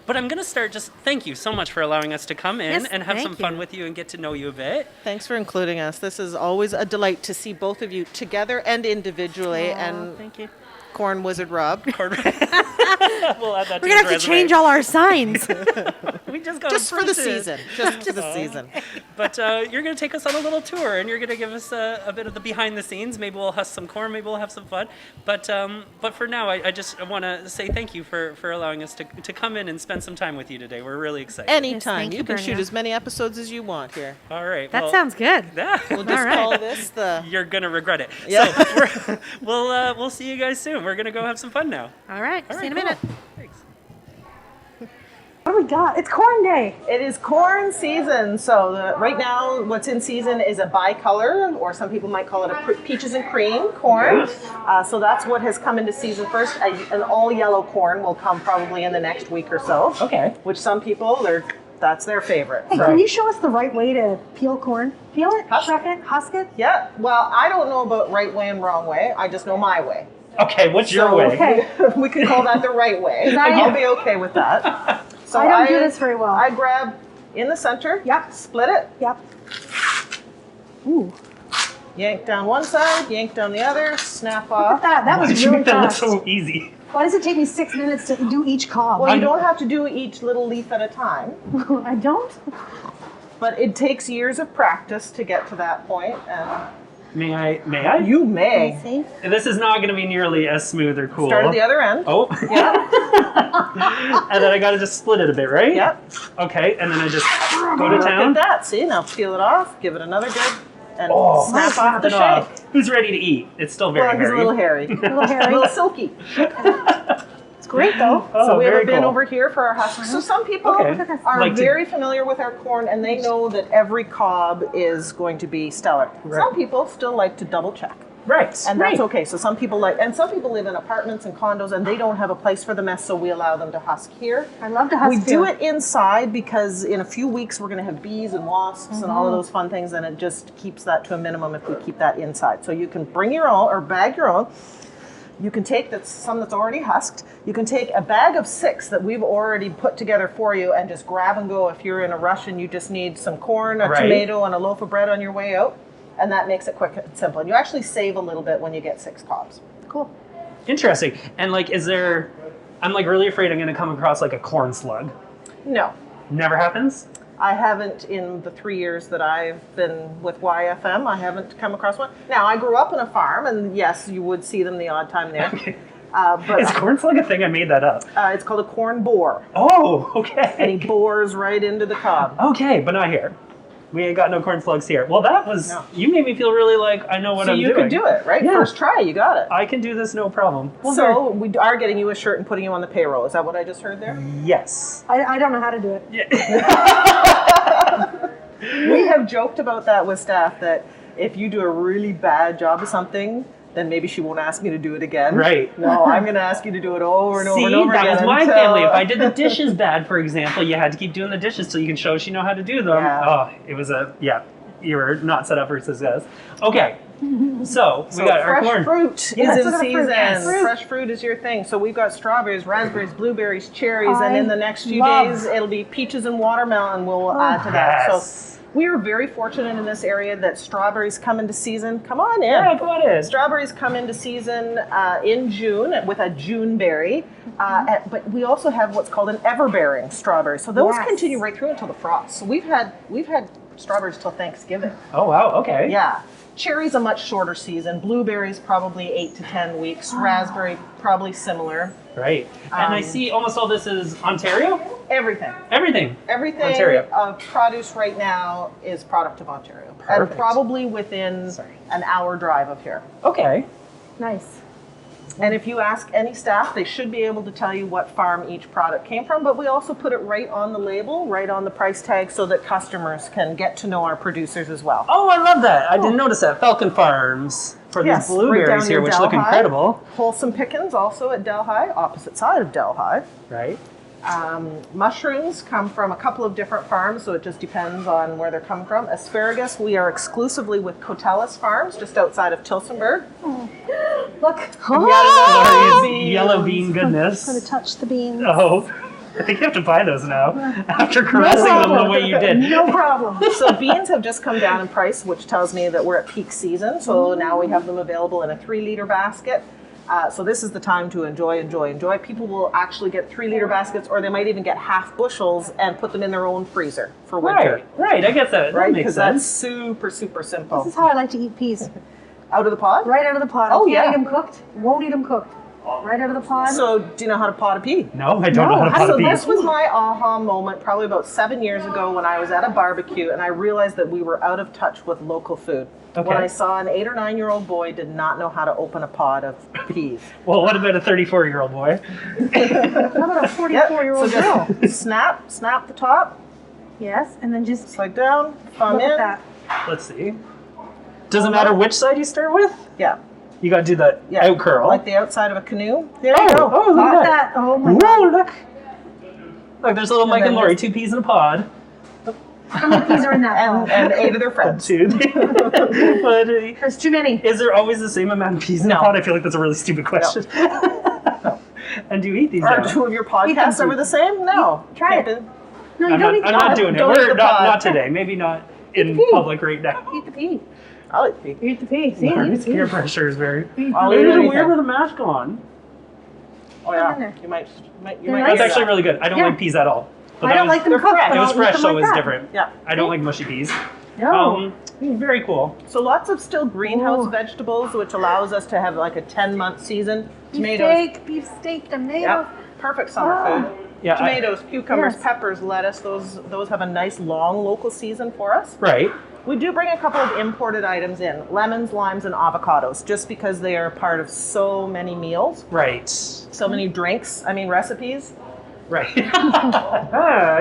But I'm going to start just thank you so much for allowing us to come in Yes, and have thank some fun you. with you and get to know you a bit. Thanks for including us. This is always a delight to see both of you together and individually, Aw, and thank you. Corn Wizard Rob. We'll add that We're to gonna his have to resume. change all our signs. We just got Just for the season. Just for the season. But you're going to take us on a little tour, and you're going to give us a bit of the behind the scenes. Maybe we'll husk some corn. Maybe we'll have some fun. But for now, I just want to say thank you for allowing us to come in and spend some time with you today. We're really excited. Anytime. thank you you, can shoot Bernia. as many episodes as you want here. All right. That well, sounds good. Yeah. We'll just All right. call this the... You're going to regret it. Yeah. So we'll see you guys soon. We're going to go have some fun now. All right. All See you right, in a minute. cool. Thanks. What do we got? It's corn day. It is corn season, so right now what's in season is a bicolor, or some people might call it a peaches and cream corn. So that's what has come into season first. An all yellow corn will come probably in the next week or so. Okay. Which some people, that's their favorite. Hey, So- can you show us the right way to peel corn? Peel it, Husk shuck it, husk it. Yeah, well, I don't know about right way and wrong way. I just know my way. Okay, what's your So way? Okay. we can call that the right way. I- I'll be okay with that. So I don't do this very well. I grab in the center. Yep. Split it. Yep. Ooh. Yank down one side, yank down the other, snap Look at off. that. That Why was did you really make that look fast. so easy? Why does it take me 6 minutes to do each cob? Well, you don't have to do each little leaf at a time, I don't? but it takes years of practice to get to that point. And May I? you may See? This is not going to be nearly as smooth or cool. start at the other end. Oh. Yeah. And then I got to just split it a bit, right? Yep. Okay, and then I just go to Look town. at that. See, now peel it off, give it another good, and Oh, snap off the it off. shape. Who's ready to eat? It's still very Well, he's a hairy. little hairy. A little hairy. A little silky. It's great though. Oh, So we have very a bin cool. over here for our husks. So some people Okay. are Like to- very familiar with our corn, and they know that every cob is going to be stellar. Right. Some people still like to double check. Right. And right. that's okay. So some people live in apartments and condos and they don't have a place for the mess, so we allow them to husk here. I love to husk We do here. it inside because in a few weeks we're going to have bees and wasps and all of those fun things, and it just keeps that to a minimum if we keep that inside. So you can bring your own or bag your own. You can take some that's already husked. You can take a bag of 6 that we've already put together for you and just grab and go if you're in a rush and you just need some corn, a tomato, and a loaf of bread on your way out. And that makes it quick and simple. And you actually save a little bit when you get 6 cobs. Cool. Interesting. And like, I'm like really afraid I'm going to come across like a corn slug. No. Never happens? I haven't in the 3 years that I've been with YFM. I haven't come across one. Now, I grew up on a farm, and yes, you would see them the odd time there. Okay. But Is corn slug a thing? I made that up. it's called a corn borer. Oh, And okay. he bores right into the cob. Okay, but not here. We ain't got no corn slugs here. Well, No. you made me feel really like I know what So I'm you doing. could do it, right? Yeah. First try, you got it. I can do this, no problem. Well, So we are getting you a shirt and putting you on the payroll. Is that what I just heard there? yes. I don't know how to do it. We have joked about that with staff, that if you do a really bad job of something, then maybe she won't ask me to do it again. Right. No, I'm going to ask you to do it over and over and over that again. was my until- family. If I did the dishes bad, for example, you had to keep doing the dishes so you can show she know how to do them. Yeah. Oh, it was you were not set up for success. Okay, so we got our fresh corn. fruit Yes. is Look in at the fruit. season. Yes. Fruit. Fresh fruit is your thing. So we've got strawberries, raspberries, blueberries, cherries, and I in the next few love- days it'll be peaches and watermelon. We'll add to that. Yes. So we are very fortunate in this area that strawberries come into season. Come on in. Yeah, come on in. Strawberries come into season in June with a June berry, but we also have what's called an ever-bearing strawberry. So those Yes. continue right through until the frost. So we've had strawberries till Thanksgiving. Oh wow. Okay. Yeah. Cherry's a much shorter season. Blueberries probably 8 to 10 weeks. Raspberry probably similar. Right. And I see almost all this is Ontario. Everything. Everything. Everything Ontario. of produce right now is product of Ontario. Perfect. And probably within an hour drive of here. Okay. Nice. And if you ask any staff, they should be able to tell you what farm each product came from, but we also put it right on the label, right on the price tag, so that customers can get to know our producers as well. Oh, I love that. I didn't notice that. Falcon Farms for Yes, these right blueberries down here, near which look Delhi. incredible. Wholesome Pickens also at Delhi, opposite side of Delhi. Right. Mushrooms come from a couple of different farms, so it just depends on where they're coming from. Asparagus, we are exclusively with Cotellis Farms, just outside of Tilsonburg. Look. Sorry, yellow bean goodness. Gonna touch the beans. Oh, I think you have to buy those now after caressing them the way you did. No problem. So beans have just come down in price, which tells me that we're at peak season. So now we have them available in a 3-liter basket. So this is the time to enjoy. People will actually get 3-liter baskets, or they might even get half bushels and put them in their own freezer for winter. Right. I guess that Right, makes because that's sense. super simple. This is how I like to eat peas. Out of the pod? Right out of the pod. Oh, I can't yeah. eat them cooked. Won't eat them cooked. Right out of the pod. So do you know how to pot a pea? No, I don't know how to pot So a this peas. was my aha moment probably about 7 years ago when I was at a barbecue and I realized that we were out of touch with local food. Okay. When I saw an 8 or 9-year-old boy did not know how to open a pod of peas. Well, what about a 34-year-old boy? How about a 44-year-old so girl? just snap the top, Yes, and then just slide down, thumb look in. at that. Let's see. Does it matter which side you start with? Yeah. You got to do the Yeah. out curl. Like the outside of a canoe. There you go. Oh, look Look at at that. that. Oh my Whoa, god. look. Look, there's little Mike then and Laurie, just- 2 peas in a pod. How many peas are in that And, pod? and 8 of their friends. Two. But, There's too many. is there always the same amount of peas in a No. pod? I feel like that's a really stupid question. And do you eat these Are now? 2 of your podcasts them ever the same? No. Try Can't it. be. No, you I'm don't not, eat the I'm not pod. doing it. Don't eat We're the not, pod. not today. Maybe not in pea. public right now. Eat the pea. I like pea. Eat the pea. See? Sorry, Eat the peer pea. pressure is very. I'll Maybe eat they're anything. weird with a mask on. Oh Put them in yeah. there. You might They're get nice. That's that. actually really good. I don't Yeah. like peas at all. But I that don't was, like them they're cooked, fresh. but It was I'll eat fresh, them so like it was that. different. Yeah. I don't like mushy peas. No. Very cool. So lots of still greenhouse Ooh. vegetables, which allows us to have like a 10-month season. Beef steak, tomatoes. Yep. Perfect summer food. Yeah, Tomatoes, cucumbers, Yes. peppers, lettuce, those have a nice long local season for us. Right. We do bring a couple of imported items in, lemons, limes, and avocados, just because they are part of so many meals, Right. so many drinks, recipes. Right.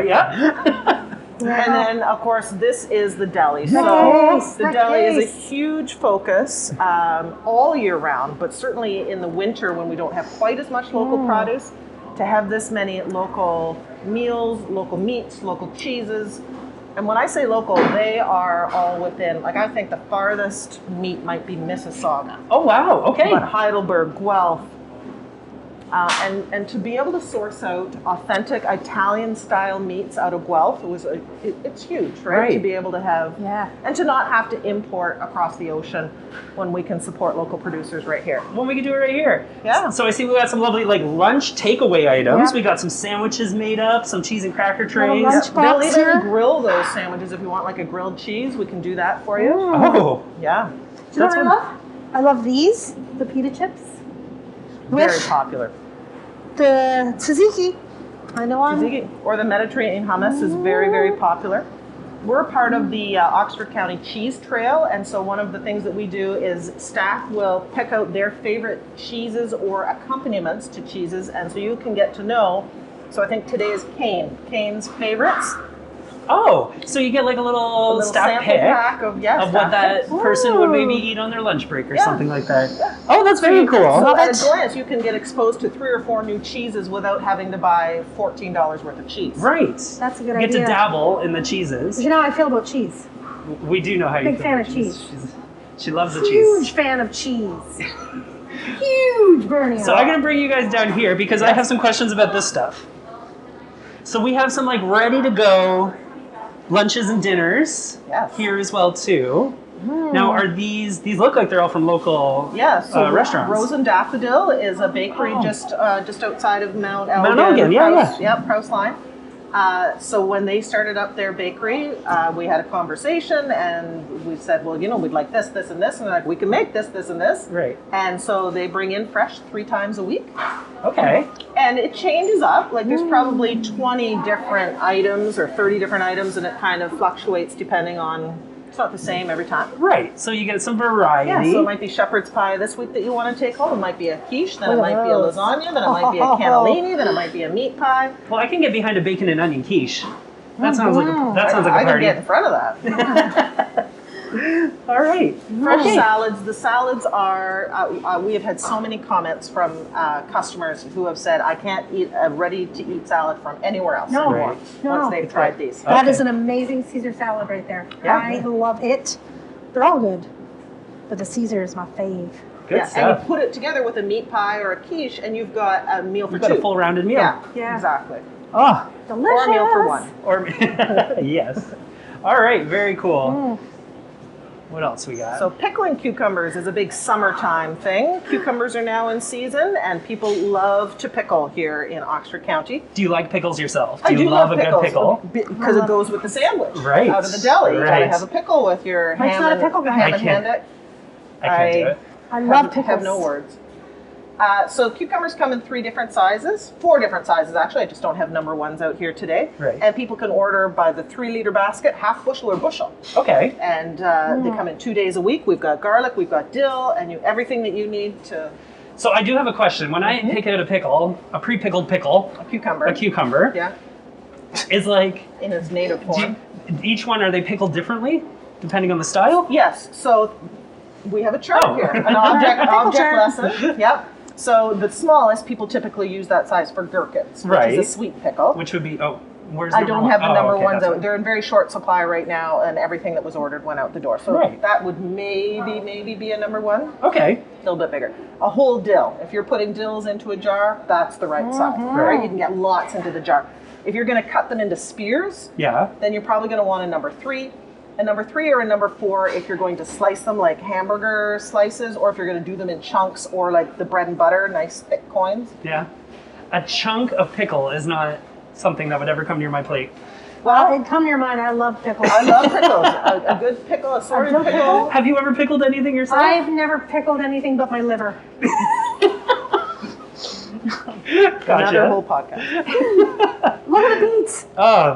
Yeah. Yeah. And then, of course, this is the deli. So Nice, the deli is a nice. huge focus all year round, but certainly in the winter when we don't have quite as much local produce, to have this many local meals, local meats, local cheeses. And when I say local, they are all within, like I think the farthest meat might be Mississauga. Oh, wow. Okay. But Heidelberg, Guelph, and to be able to source out authentic Italian-style meats out of Guelph, it's huge, right? Right. To be able to have, Yeah. and to not have to import across the ocean when we can support local producers right here. Well, we can do it right here. Yeah. So I see we got some lovely like lunch takeaway items. Yeah. We got some sandwiches made up, some cheese and cracker Little trays. lunch They'll box even here. grill those sandwiches if you want like a grilled cheese. We can do that for you. Oh, Yeah, Do you know That's what I one- love? I love these, the pita chips. very With popular. the tzatziki. I know I'm... Tzatziki, or the Mediterranean hummus is very, very popular. We're part of the Oxford County Cheese Trail, and so one of the things that we do is staff will pick out their favorite cheeses or accompaniments to cheeses, and so you can get to know. So I think today is Cane's favorites. oh, so you get like a little, stack sample pick pack of what staff that picks. person would maybe Ooh. eat on their lunch break or Yeah. something like that. Yeah. Oh, that's very cool. So Love at it. a glance, you can get exposed to 3 or 4 new cheeses without having to buy $14 worth of cheese. Right. That's a good Get to idea. dabble in the cheeses. You know how I feel about cheese. We do know how you Big feel fan about of cheese. She loves the Huge cheese. fan of cheese. Huge Bernia. So I'm gonna bring you guys down here because I have some questions about this stuff. So we have some like ready to go lunches and dinners Yes. here as well too. Now are these look like they're all from local Yeah, so restaurants? Rose and Daffodil is a bakery Oh. just outside of Mount Elgin. Elgin, yeah, Prowse- yeah. Yep, Prowse Line. So when they started up their bakery, we had a conversation and we said, well, you know, we'd like this, this, and this. And they're like, we can make this, this, and this. Right. And so they bring in fresh 3 times a week. Okay. And it changes up. Like there's probably 20 different items or 30 different items, and it kind of fluctuates depending on, it's not the same every time. Right. So you get some variety. Yeah, so it might be shepherd's pie this week that you want to take home. It might be a quiche, then it might be a lasagna, then it might be a cannellini, then it might be a meat pie. Well, I can get behind a bacon and onion quiche. That sounds like a I can party. get in front of that. All right. Fresh Okay. salads. The salads are, we have had so many comments from customers who have said, I can't eat a ready-to-eat salad from anywhere else No. anymore Right. No. once they've tried these. That Okay. is an amazing Caesar salad right there. Yeah. I love it. They're all good. But the Caesar is my fave. Good Yeah, and stuff. you put it together with a meat pie or a quiche, and you've got a meal for You've got 2. a full rounded meal. Yeah, Yeah. exactly. Oh, Delicious. Or a meal for 1. or yes. All right. Very cool. What else we got? So pickling cucumbers is a big summertime thing. Cucumbers are now in season, and people love to pickle here in Oxford County. do you like pickles yourself? I Do you do love a pickles, good pickle? because it goes with the sandwich. Right. Out of the deli, you gotta Right. have a pickle with your Mike's ham not a and pickle guy. ham I and can't. hand it. I can't do it. I love have, pickles. have no words. So cucumbers come in 3 different sizes, 4 different sizes actually. I just don't have number 1s out here today. Right. And people can order by the 3-liter basket, half bushel or bushel. Okay. And they come in 2 days a week. We've got garlic, we've got dill, and everything that you need to So I do have a question. When I pick out a pickle, a pre-pickled pickle, a cucumber. a cucumber, Yeah, is like in its native do form. each one, are they pickled differently depending on the style? Yes. So we have a chart Oh. here, an object chart. lesson. Yep. So the smallest, people typically use that size for gherkins, which Right. is a sweet pickle. Which would be where's I number don't one? have the Oh, number okay, 1s that's out. fine. They're in very short supply right now, and everything that was ordered went out the door. So Right. that would maybe be a number 1. Okay. A little bit bigger. A whole dill. If you're putting dills into a jar, that's the right size. Right? You can get lots into the jar. If you're going to cut them into spears, Yeah. then you're probably going to want a number 3. A number 3 or a number 4 if you're going to slice them like hamburger slices, or if you're going to do them in chunks or like the bread and butter, nice thick coins. Yeah. A chunk of pickle is not something that would ever come near my plate. Well, it come to your mind. I love pickles. I love pickles. a good pickle, a sorted good pickle. Have you ever pickled anything yourself? I've never pickled anything but my liver. Another Gotcha. whole podcast. Look at the beets.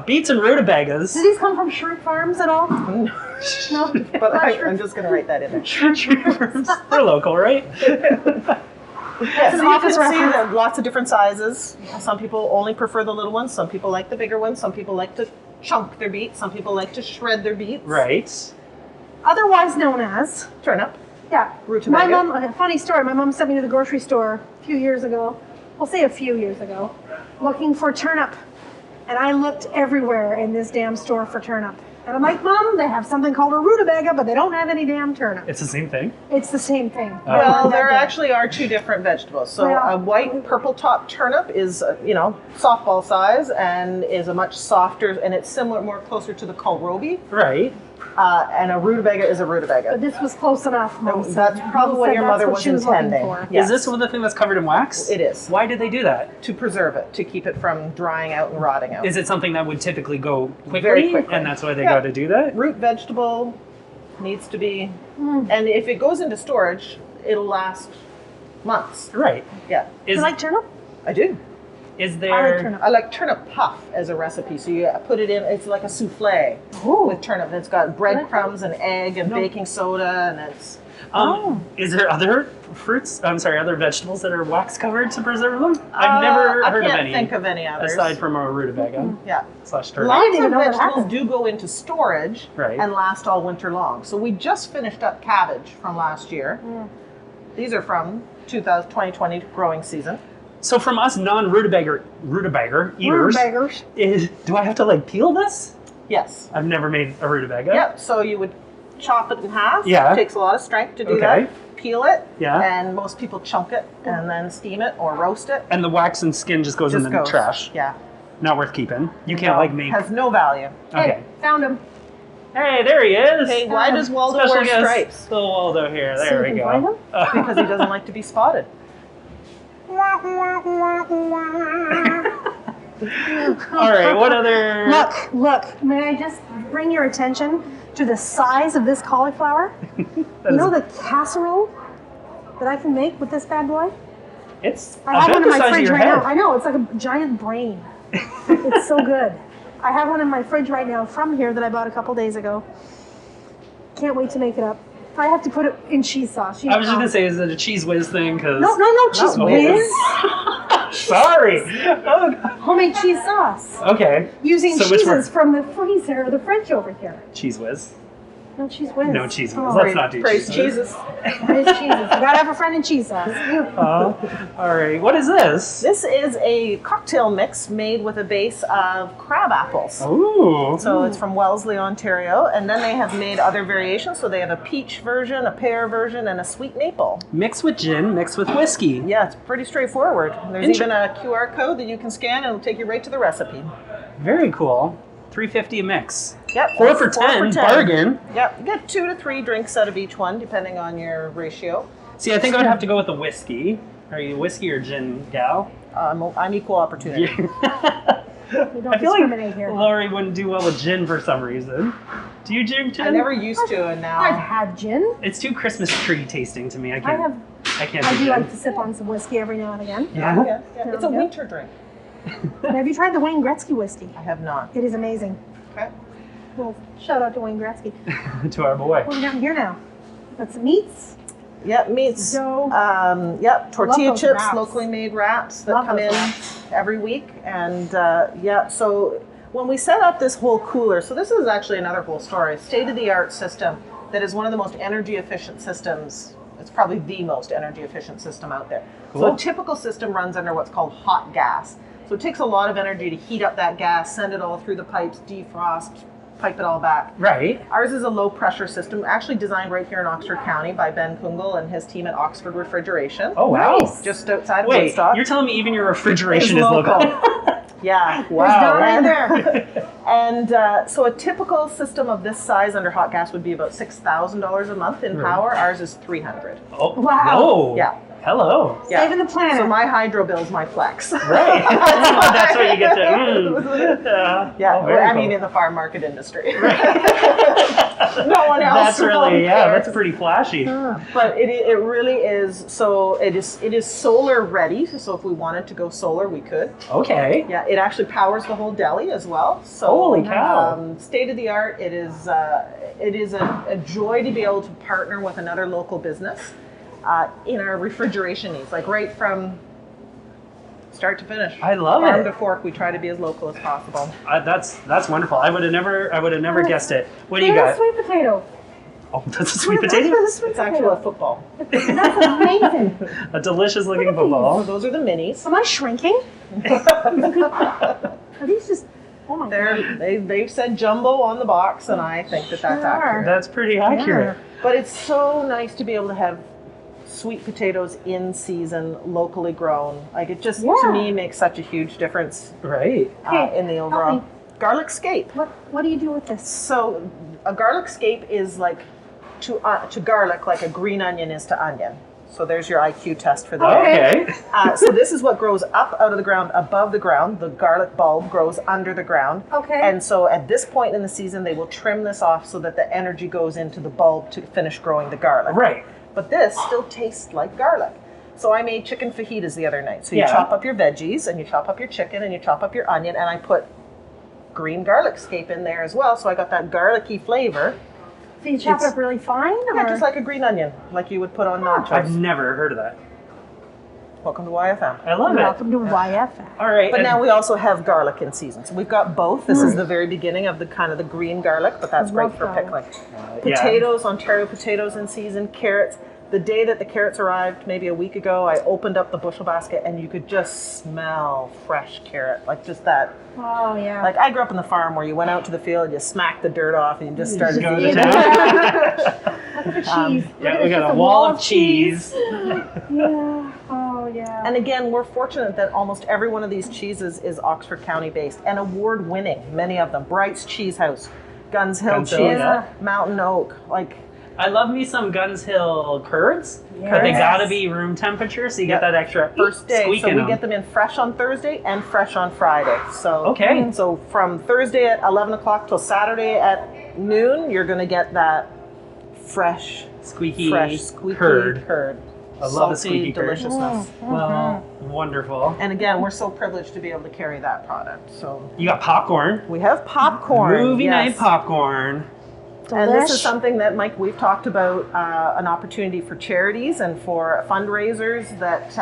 Beets and Rutabagas. Do these come from shrimp farms at all? No. But I'm just going to write that in there. They're local, right? Yeah, so an you office can see reference. that lots of different sizes. Some people only prefer the little ones. Some people like the bigger ones. Some people like to chunk their beets. Some people like to shred their beets. Right. Otherwise known as Turnip. yeah. Rutabaga. My mom. A funny story. My mom sent me to the grocery store a few years ago. We'll say a few years ago, looking for turnip, and I looked everywhere in this damn store for turnip. And I'm like, Mom, they have something called a rutabaga, but they don't have any damn turnip. It's the same thing. It's the same thing. Well, there actually are two different vegetables. So Yeah. a white purple top turnip is, softball size and is a much softer, and it's similar, more closer to the kohlrabi. Right. And a rutabaga is a rutabaga. But this was close enough. Mom said. That's probably Mom what said your that's mother what was she looking intending. for. Yes. Is this one the thing that's covered in wax? It is. Why did they do that? To preserve it, to keep it from drying out and rotting out. Is it something that would typically go quickly? Very quickly. And that's why they Yeah. got to do that? Root vegetable needs to be, and if it goes into storage, it'll last months. Right. Yeah, Do you like turnip? I do. Is I like there... turnip. I like turnip puff as a recipe. So you put it in, it's like a souffle with turnip. And it's got breadcrumbs and egg and baking soda, and it's Is there other other vegetables that are wax covered to preserve them? I've never heard I of can't any. think of any others. Aside from a rutabaga Yeah. slash turnip. Lots even of know that vegetables happened. do go into storage Right. and last all winter long. So we just finished up cabbage from last year. These are from 2020 growing season. So from us non-rutabaga eaters, Rutabagas. do I have to peel this? Yes. I've never made a rutabaga. Yep. So you would chop it in half. Yeah. It takes a lot of strength to do Okay. that. Peel it. Yeah. And most people chunk it and then steam it or roast it. And the wax and skin just goes in the goes. trash. Yeah. Not worth keeping. You can't make. Has no value. Okay. Hey, found him. Hey, there he is. Hey, why does Waldo Special wear guest, stripes? Little Waldo here. So There you we can find go. him? Because he doesn't like to be spotted. All right. What other? Look. May I just bring your attention to the size of this cauliflower? You know the casserole that I can make with this bad boy? It's I have about one the in my size of fridge your right head. now. I know, it's like a giant brain. It's so good. I have one in my fridge right now from here that I bought a couple days ago. Can't wait to make it up. I have to put it in cheese sauce. I was just gonna say, is it a cheese whiz thing? Cause No, cheese whiz. Sorry. Oh, Homemade cheese sauce. okay. Using So which cheeses one? from the freezer, the fridge over here. Cheese whiz. No cheese whiz. No cheese whiz. Oh, Let's not do Praise cheese cheeses. praise cheeses. You gotta have a friend in cheese sauce. All right. What is this? This is a cocktail mix made with a base of crab apples. Ooh. So it's from Wellesley, Ontario, and then they have made other variations. So they have a peach version, a pear version, and a sweet maple. Mixed with gin, mixed with whiskey. Yeah, it's pretty straightforward. There's Inter- even a QR code that you can scan and it'll take you right to the recipe. Very cool. $3.50 a mix. Yep. 4 for 10. Bargain. Yep. You get 2 to 3 drinks out of each one, depending on your ratio. See, I think I would have to go with the whiskey. Are you a whiskey or gin gal? I'm equal opportunity. We don't I feel discriminate like here. Laurie wouldn't do well with gin for some reason. Do you drink gin? I never used to, and I've now had gin. It's too Christmas tree tasting to me. I can't. I can't I do do gin. like to sip on some whiskey every now and again. Yeah. yeah, it's a Yeah. winter drink. And have you tried the Wayne Gretzky whiskey? I have not. It is amazing. Okay. Well, shout out to Wayne Gretzky. To our boy. What do we got in here now? Got some meats. Yep, meats. Dough. Yep, tortilla those chips, wraps. locally made wraps that Love come those in wraps. every week. And so when we set up this whole cooler, so this is actually another whole story, state-of-the-art system that is one of the most energy efficient systems. It's probably the most energy efficient system out there. So Cool. a typical system runs under what's called hot gas. So it takes a lot of energy to heat up that gas, send it all through the pipes, defrost, pipe it all back. Right. Ours is a low pressure system, actually designed right here in Oxford County by Ben Kungle and his team at Oxford Refrigeration. Oh, wow. Nice. Just outside of Wait, Woodstock. you're telling me even your refrigeration It's is local? Yeah. Wow. Right there. And so a typical system of this size under hot gas would be about $6,000 a month in power. Ours is $300. Oh, Wow. whoa. Yeah. Hello. Yeah. Saving the planet. So my hydro bill's my flex. Right. That's what you get to. Yeah, Oh, very I cool. mean in the farm market industry. No one else. That's really, yeah, cares. that's pretty flashy. But it really is. So it is solar ready. So if we wanted to go solar, we could. Okay. Yeah, it actually powers the whole deli as well. So Holy cow. state of the art. It is a joy to be able to partner with another local business in our refrigeration needs. Like right from start to finish. I love Farm it. to fork, we try to be as local as possible. That's wonderful. I would have never guessed it. What do you Look at got? that sweet potato. Oh, that's a sweet Look at potato. the sweet It's actually potato. a football. That's amazing. A delicious looking Look at So football. those are the minis. Am I shrinking? Are these just? Oh my god. They've said jumbo on the box, and I think that that's Sure. accurate. That's pretty accurate. But it's so nice to be able to have sweet potatoes in season, locally grown. Like it just, Yeah. to me, makes such a huge difference Right. Okay, in the help overall. me. Garlic scape. What do you do with this? So a garlic scape is like to garlic like a green onion is to onion. So there's your IQ test for that. Okay. So this is what grows up out of the ground, above the ground. The garlic bulb grows under the ground. Okay. And so at this point in the season, they will trim this off so that the energy goes into the bulb to finish growing the garlic. Right. But this still tastes like garlic. So I made chicken fajitas the other night. So you Yeah. chop up your veggies, and you chop up your chicken, and you chop up your onion, and I put green garlic scape in there as well. So I got that garlicky flavor. So you chop it It's- up really fine? Yeah, or- just like a green onion, like you would put on nachos. I've never heard of that. Welcome to YFM. I love it. Welcome to YFM. All right. But and- now we also have garlic in season. So we've got both. This is the very beginning of the kind of the green garlic, but that's great Love for garlic. pickling. yeah. Potatoes, Ontario potatoes in season, carrots. The day that the carrots arrived, maybe a week ago, I opened up the bushel basket and you could just smell fresh carrot, like just that. Oh yeah. Like I grew up in the farm where you went out to the field, you smacked the dirt off, and you just started go to eating. town. Look at the cheese. Look Yeah, at we this, got just a wall of cheese. Yeah. Oh yeah. And again, we're fortunate that almost every one of these cheeses is Oxford County based and award winning, many of them. Bright's Cheese House, Guns Hill Guns Hill, Cheese, yeah. Mountain Oak, like I love me some Guns Hill curds, but they Yes. gotta be room temperature, so you Yep. get that extra first day. squeak So in we them. get them in fresh on Thursday and fresh on Friday. So Okay. So from Thursday at 11 o'clock till Saturday at noon, you're going to get that fresh squeaky, squeaky curd. I love a salty squeaky curd. deliciousness. Well, wonderful. And again, we're so privileged to be able to carry that product. So You got popcorn. we have popcorn. Movie yes. night popcorn. And this is Delish. something that, Mike, we've talked about an opportunity for charities and for fundraisers that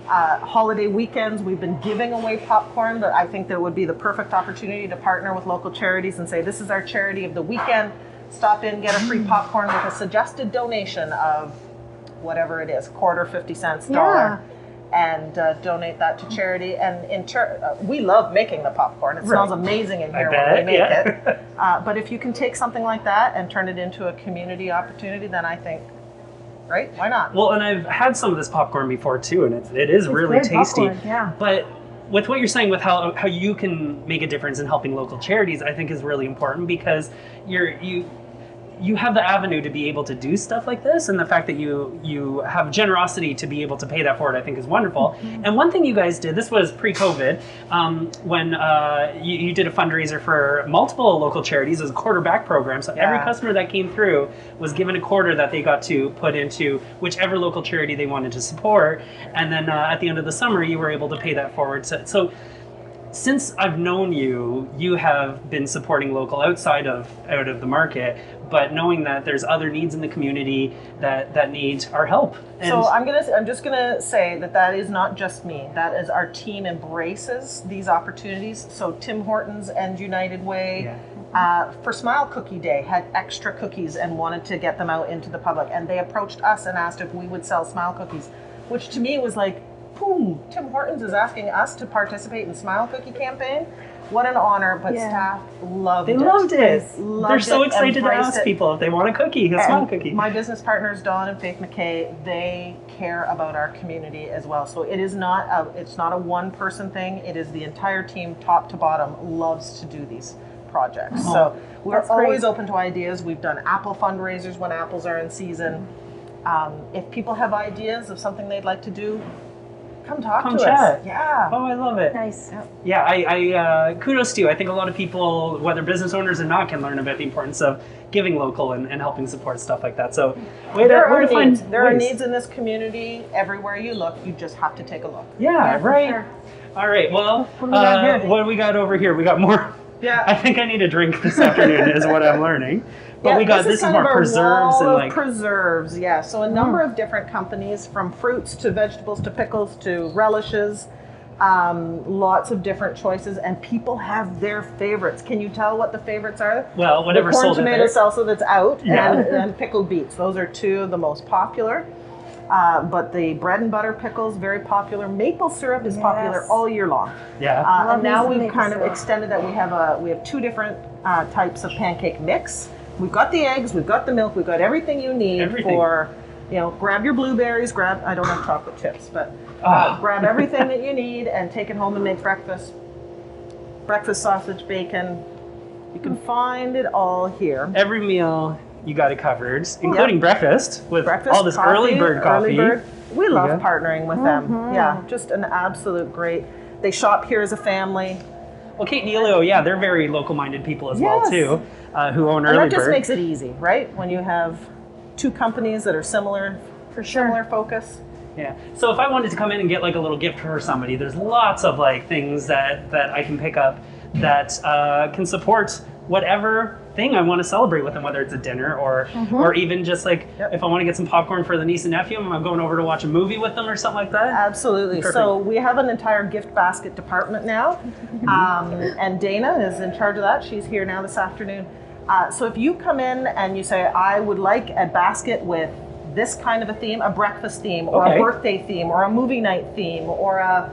holiday weekends we've been giving away popcorn, but I think that would be the perfect opportunity to partner with local charities and say, this is our charity of the weekend. Stop in, get a free popcorn with a suggested donation of whatever it is, quarter, 50 cents, dollar. And donate that to charity. And we love making the popcorn. It smells amazing in here when we make it. But if you can take something like that and turn it into a community opportunity, then I think, right? Why not? Well, and I've had some of this popcorn before too, and it is really good tasty. popcorn, yeah. But with what you're saying with how you can make a difference in helping local charities, I think is really important because you have the avenue to be able to do stuff like this, and the fact that you have generosity to be able to pay that forward, I think is wonderful. Mm-hmm. And one thing you guys did, this was pre-COVID, when you did a fundraiser for multiple local charities. It was a quarterback program, so every Yeah. customer that came through was given a quarter that they got to put into whichever local charity they wanted to support, and then at the end of the summer, you were able to pay that forward. So since I've known you, you have been supporting local out of the market, but knowing that there's other needs in the community that need our help. And So I'm just gonna say that is not just me. That is our team embraces these opportunities. So Tim Hortons and United Way, for Smile Cookie Day, had extra cookies and wanted to get them out into the public, and they approached us and asked if we would sell Smile cookies, which to me was like, boom! Tim Hortons is asking us to participate in Smile Cookie campaign. What an honor! But Yeah. staff loved they it. loved it. Loved They're so it, excited to embraced ask it. people if they want a cookie, a small And cookie. My business partners, Dawn and Faith McKay, they care about our community as well. So it is it's not a one-person thing. It is the entire team, top to bottom, loves to do these projects. So we're That's great. always open to ideas. We've done apple fundraisers when apples are in season. If people have ideas of something they'd like to do, come talk Come to chat. us. Yeah. Oh, I love it. Nice. Yeah, I kudos to you. I think a lot of people, whether business owners or not, can learn about the importance of giving local and helping support stuff like that. So, There are find needs. There are ways. needs in this community everywhere you look. You just have to take a look. Yeah, for right. sure. All right. Well, What do we got here? what do we got over here? We got more. Yeah. I think I need a drink this afternoon, is what I'm learning. But we got this is kind more of our preserves wall and of like preserves. Yeah, so a number of different companies, from fruits to vegetables to pickles to relishes. Lots of different choices, and people have their favorites. Can you tell what the favorites are? Well, whatever the corn sold it tomato there. salsa that's out, Yeah. and pickled beets. Those are two of the most popular. But the bread and butter pickles, very popular. Maple syrup is popular all year long. Yeah. Love And now me some we've maple kind of syrup. extended that. We have two different types of pancake mix. We've got the eggs, we've got the milk, we've got everything you need Everything. for, grab your blueberries, I don't have chocolate chips, but Ah. grab everything that you need and take it home and make breakfast. Breakfast sausage, bacon. You can find it all here. Every meal you got it covered, including breakfast with all this coffee, early bird coffee. We love Yeah. partnering with them. Yeah, just an absolute great. They shop here as a family. Well, Kate and Elio, yeah, they're very local-minded people as well Yes. too, who own And Early that just Bird. makes it easy, right? When you have two companies that are similar, For sure. similar focus. Yeah. So if I wanted to come in and get like a little gift for somebody, there's lots of like things that I can pick up that can support whatever thing I want to celebrate with them, whether it's a dinner or even just like if I want to get some popcorn for the niece and nephew, I'm going over to watch a movie with them or something like that. Absolutely. Perfect. So we have an entire gift basket department now, and Dana is in charge of that. She's here now this afternoon. So if you come in and you say, I would like a basket with this kind of a theme, a breakfast theme, or Okay. a birthday theme, or a movie night theme, or a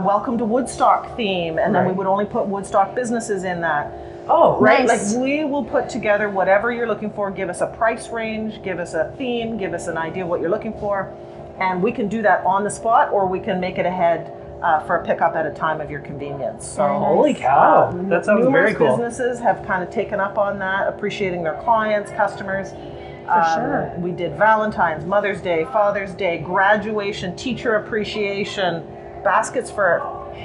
welcome to Woodstock theme, and then we Right. would only put Woodstock businesses in that. Oh, Right, Nice. like we will put together whatever you're looking for, give us a price range, give us a theme, give us an idea of what you're looking for, and we can do that on the spot, or we can make it ahead for a pickup at a time of your convenience. So, Holy cow, that sounds very numerous cool. businesses have kind of taken up on that, appreciating their clients, customers. sure. We did Valentine's, Mother's Day, Father's Day, graduation, teacher appreciation, baskets for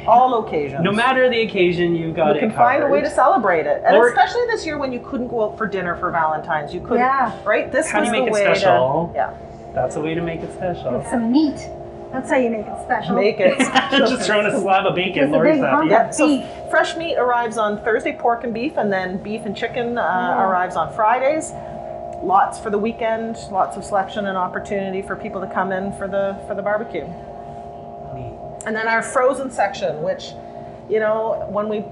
all occasions. No matter the occasion, you've got You it can find a way to covered. celebrate it, and Or- especially this year when you couldn't go out for dinner for Valentine's, you couldn't. Yeah. Right. This How do was you make the it way special? to. Yeah. That's a way to make it special. With some meat. That's how you make it special. Make it. Just throwing a slab of bacon, With a Lori's big happy. hunk. Yeah. So Beef. fresh meat arrives on Thursday, pork and beef, and then beef and chicken arrives on Fridays. Lots for the weekend. Lots of selection and opportunity for people to come in for the barbecue. And then our frozen section, which, when we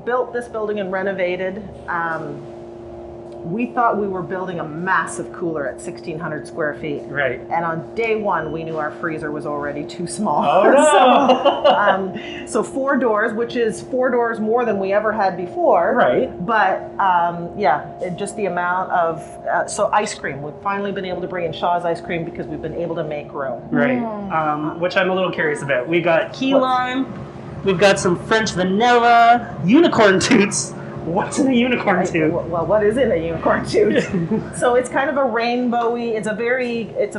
built this building and renovated, we thought we were building a massive cooler at 1,600 square feet. Right. And on day one, we knew our freezer was already too small. Oh no! So 4 doors, which is 4 doors more than we ever had before. Right. But just the amount of, so ice cream. We've finally been able to bring in Shaw's ice cream because we've been able to make room. Right. Which I'm a little curious about. We've got key lime. We've got some French vanilla, unicorn toots. What's in a unicorn toot? Well, what is in a unicorn toot? So it's kind of a rainbowy. It's a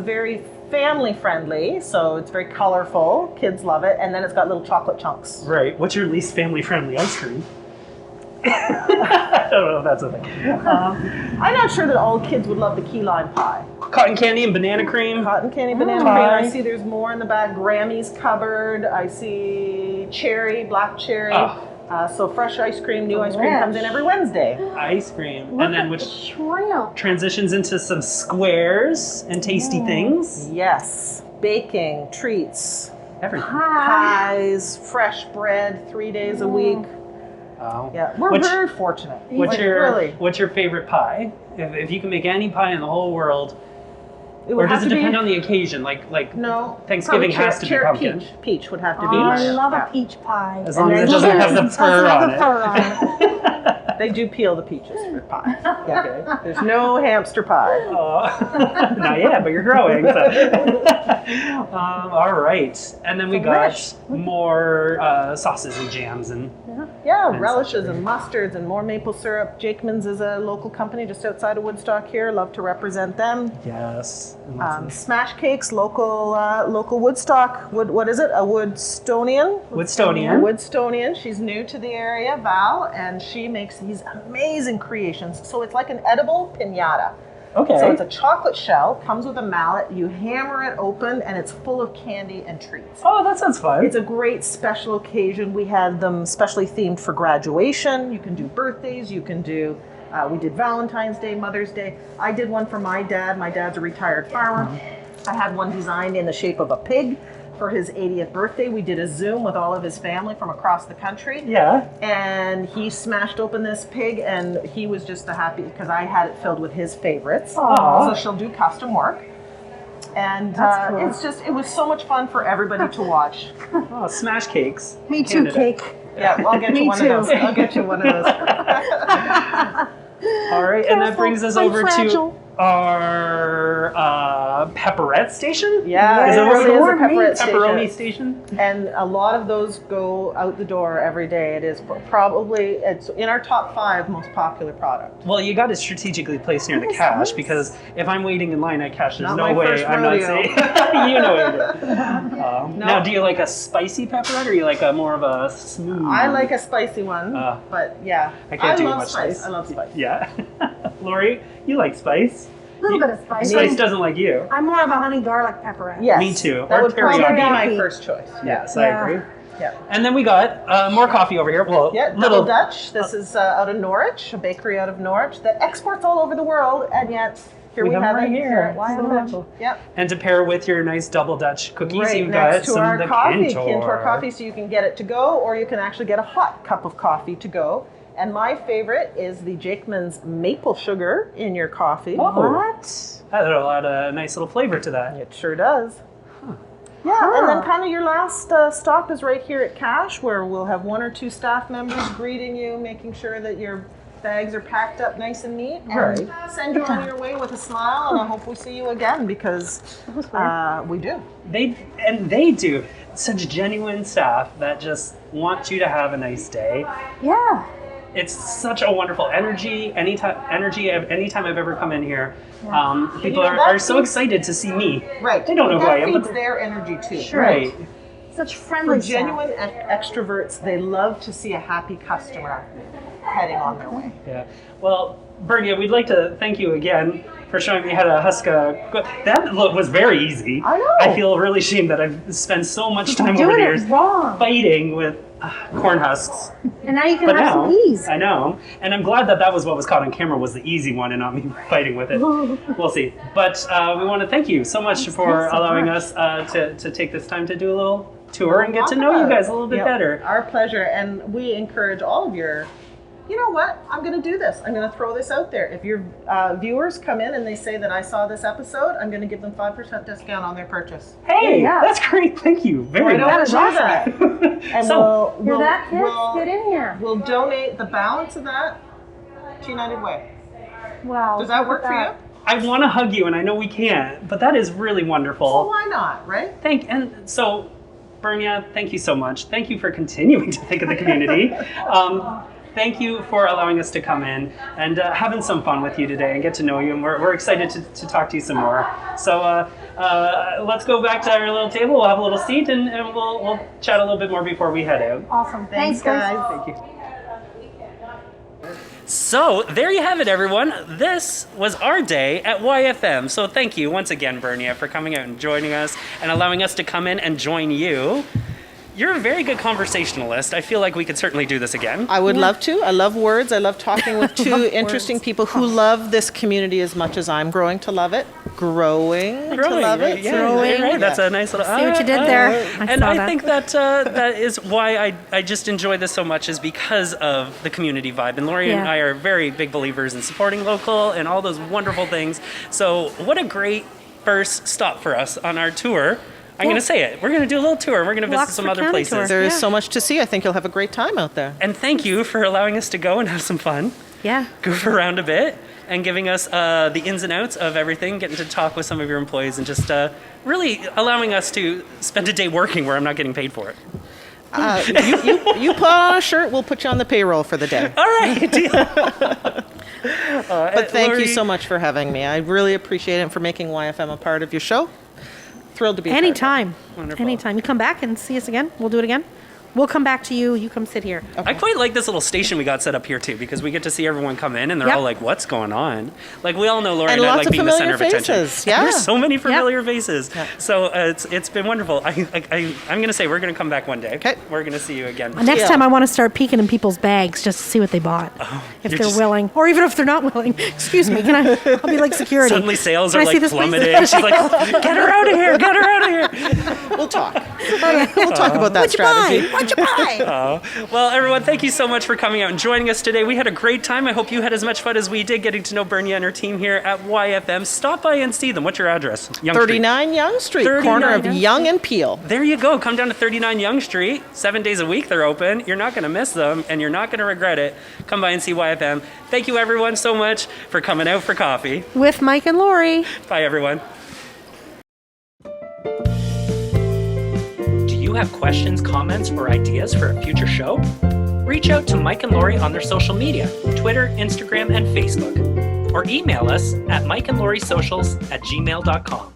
very family friendly. So it's very colorful. Kids love it, and then it's got little chocolate chunks. Right. What's your least family friendly ice cream? I don't know if that's a thing. I'm not sure that all kids would love the key lime pie. Cotton candy and banana cream. Cotton candy, banana Pie. cream. I see there's more in the back. Grammy's cupboard. I see cherry, black cherry. Oh. So fresh ice cream, new ice cream comes in every Wednesday. Ice cream. Look And then at which the shrimp. transitions into some squares and tasty things. Yes, baking, treats, Everything. Pie. pies, fresh bread, 3 days a week. Wow. Yeah, we're What's- very fortunate. What's Really? your favorite pie? If you can make any pie in the whole world, It would or does have it to be- depend on the occasion? Like No. Thanksgiving probably has to be pumpkin. Peach would have to Oh, be. I love Yeah. a peach pie. As long as then it doesn't have the Doesn't fur have on the it. fur on it. They do peel the peaches for pie. Yeah, okay. There's no hamster pie. Not yet, but you're growing. So. All right, and then we Delish. got more sauces and jams and Yeah, And relishes such. and mustards and more maple syrup. Jakeman's is a local company just outside of Woodstock here. Love to represent them. yes. And lots of- Smash Cakes, local Woodstock. What is it? A Woodstonian? Woodstonian. A Woodstonian. She's new to the area, Val, and she makes these amazing creations. So it's like an edible piñata. Okay. So it's a chocolate shell, comes with a mallet. You hammer it open, and it's full of candy and treats. Oh, that sounds fun. It's a great special occasion. We had them specially themed for graduation. You can do birthdays. You can do. We did Valentine's Day, Mother's Day. I did one for my dad. My dad's a retired farmer. I had one designed in the shape of a pig. for his 80th birthday. We did a Zoom with all of his family from across the country. Yeah. And he smashed open this pig, and he was just the happy because I had it filled with his favorites. Aw. So she'll do custom work. And That's cool. it was so much fun for everybody to watch. Oh, smash cakes. Me too, Canada. cake. Yeah, well, I'll get you Me one too. of those. I'll get you one of those. All right, and that Careful, brings us I'm over fragile. to our Pepperette Station? Yeah, Is it that what really is a Lord, pepperette Pepperoni station. Station? And a lot of those go out the door every day. It is probably, it's in our top 5 most popular product. Well, you got it strategically placed near the That is cash nice. because if I'm waiting in line at cash, there's Not no my way first I'm not rodeo. saying. You know it. No. Now, do you like a spicy pepperette or you like a more of a smooth? I like a spicy one, but yeah. I can't do love much spice. spice. I love spice. Yeah. Lori, you like spice? A little bit of spice. Spice doesn't like you. I'm more of a honey garlic pepperette. Yes. Me too. That Or would probably be teriyaki. my first choice. Yes, Yeah. I agree. Yeah. And then we got more coffee over here. Well, Yeah, Double Dutch. This is out of Norwich, a bakery out of Norwich that exports all over the world, and yet here we have have it it right here. at YFM. Yep. And to pair with your nice double Dutch cookies, Right you've next got to some our of the coffee, Cantor. Cantor coffee, so you can get it to go, or you can actually get a hot cup of coffee to go. And my favorite is the Jakeman's maple sugar in your coffee. Oh. What? That'll add a nice little flavor to that. It sure does. Yeah, and then kind of your last stop is right here at Cash, where we'll have 1 or 2 staff members greeting you, making sure that your bags are packed up nice and neat, and send you on your way with a smile. And I hope we see you again because we do. They do. Such genuine staff that just want you to have a nice day. Yeah. It's such a wonderful energy. Anytime I've ever come in here, people are so excited to see me. Right. They don't know who I That am, feeds but their energy too. Sure. right. Such For friendly staff. genuine extroverts, they love to see a happy customer heading on their way. Yeah. Well, Bernia, we'd like to thank you again for showing me how to husk a. That was very easy. I know. I feel really ashamed that I've spent so much time over Doing the it years wrong. fighting with corn husks. And now you can But have now, some ease. I know, and I'm glad that that was what was caught on camera was the easy one and not me fighting with it. We'll see. But we want to thank you so much for allowing us to take this time to do a little tour and get to know you guys a little bit Yep. better. Our pleasure, and we encourage all of your. You know what? I'm going to do this. I'm going to throw this out there. If your viewers come in and they say that I saw this episode, I'm going to give them 5% discount on their purchase. Hey, Yeah. that's great. Thank you very Why don't much. we do that? And So, You're that kid? Get in here. We'll donate the balance of that to United Way. Wow. Does that work for you? I want to hug you, and I know we can't, but that is really wonderful. Well, why not, right? So, Bernia, thank you so much. Thank you for continuing to think of the community. Thank you for allowing us to come in and having some fun with you today and get to know you. And we're excited to talk to you some more. So let's go back to our little table. We'll have a little seat and we'll chat a little bit more before we head out. Awesome. Thanks, guys. Thank you. So there you have it, everyone. This was our day at YFM. So thank you once again, Bernia, for coming out and joining us and allowing us to come in and join you. You're a very good conversationalist. I feel like we could certainly do this again. I would love to. I love words. I love talking with two interesting people who love this community as much as I'm growing to love it. Growing to love right? it. Yeah, Growing. right. That's a nice little. See what you did there. I saw I that. think that is why I just enjoy this so much is because of the community vibe. And Laurie and Yeah. I are very big believers in supporting local and all those wonderful things. So what a great first stop for us on our tour. I'm going to say it. We're going to do a little tour. We're going to visit Walks some for other County places. tour. There is Yeah. so much to see. I think you'll have a great time out there. And thank you for allowing us to go and have some fun. Yeah. Goof around a bit and giving us the ins and outs of everything, getting to talk with some of your employees and just really allowing us to spend a day working where I'm not getting paid for it. You put on a shirt, we'll put you on the payroll for the day. All right, deal. But thank you Laurie- so much for having me. I really appreciate it and for making YFM a part of your show. Thrilled to be a part of it. Anytime. Wonderful. Anytime. You come back and see us again. We'll do it again. We'll come back to you. You come sit here. I quite like this little station we got set up here too, because we get to see everyone come in and they're Yep. all like, "What's going on?" Like we all know Lori And and I lots like of being the center familiar of attention. faces, yeah. There's so many familiar faces. So it's been wonderful. I'm gonna say we're gonna come back one day. Okay. We're gonna see you again. Next Yeah. time, I want to start peeking in people's bags just to see what they bought, if you're they're just- willing, or even if they're not willing. Excuse me, can I? I'll be like security. Suddenly sales Can are I see like this, please? plummeting. She's like, "Get her out of here! Get her out of here!" We'll talk. We'll talk about that What'd you strategy. buy? What'd you buy? Well, everyone, thank you so much for coming out and joining us today. We had a great time. I hope you had as much fun as we did getting to know Bernia and her team here at YFM. Stop by and see them. What's your address? Young Street. 39 Young Street, 39 corner of Young Young and Peel. There you go. Come down to 39 Young Street. 7 days a week they're open. You're not going to miss them, and you're not going to regret it. Come by and see YFM. Thank you, everyone, so much for coming out for coffee. With Mike and Laurie. Bye, everyone. Do you have questions, comments, or ideas for a future show? Reach out to Mike and Laurie on their social media, Twitter, Instagram, and Facebook. Or email us at mikeandlauriesocials@gmail.com.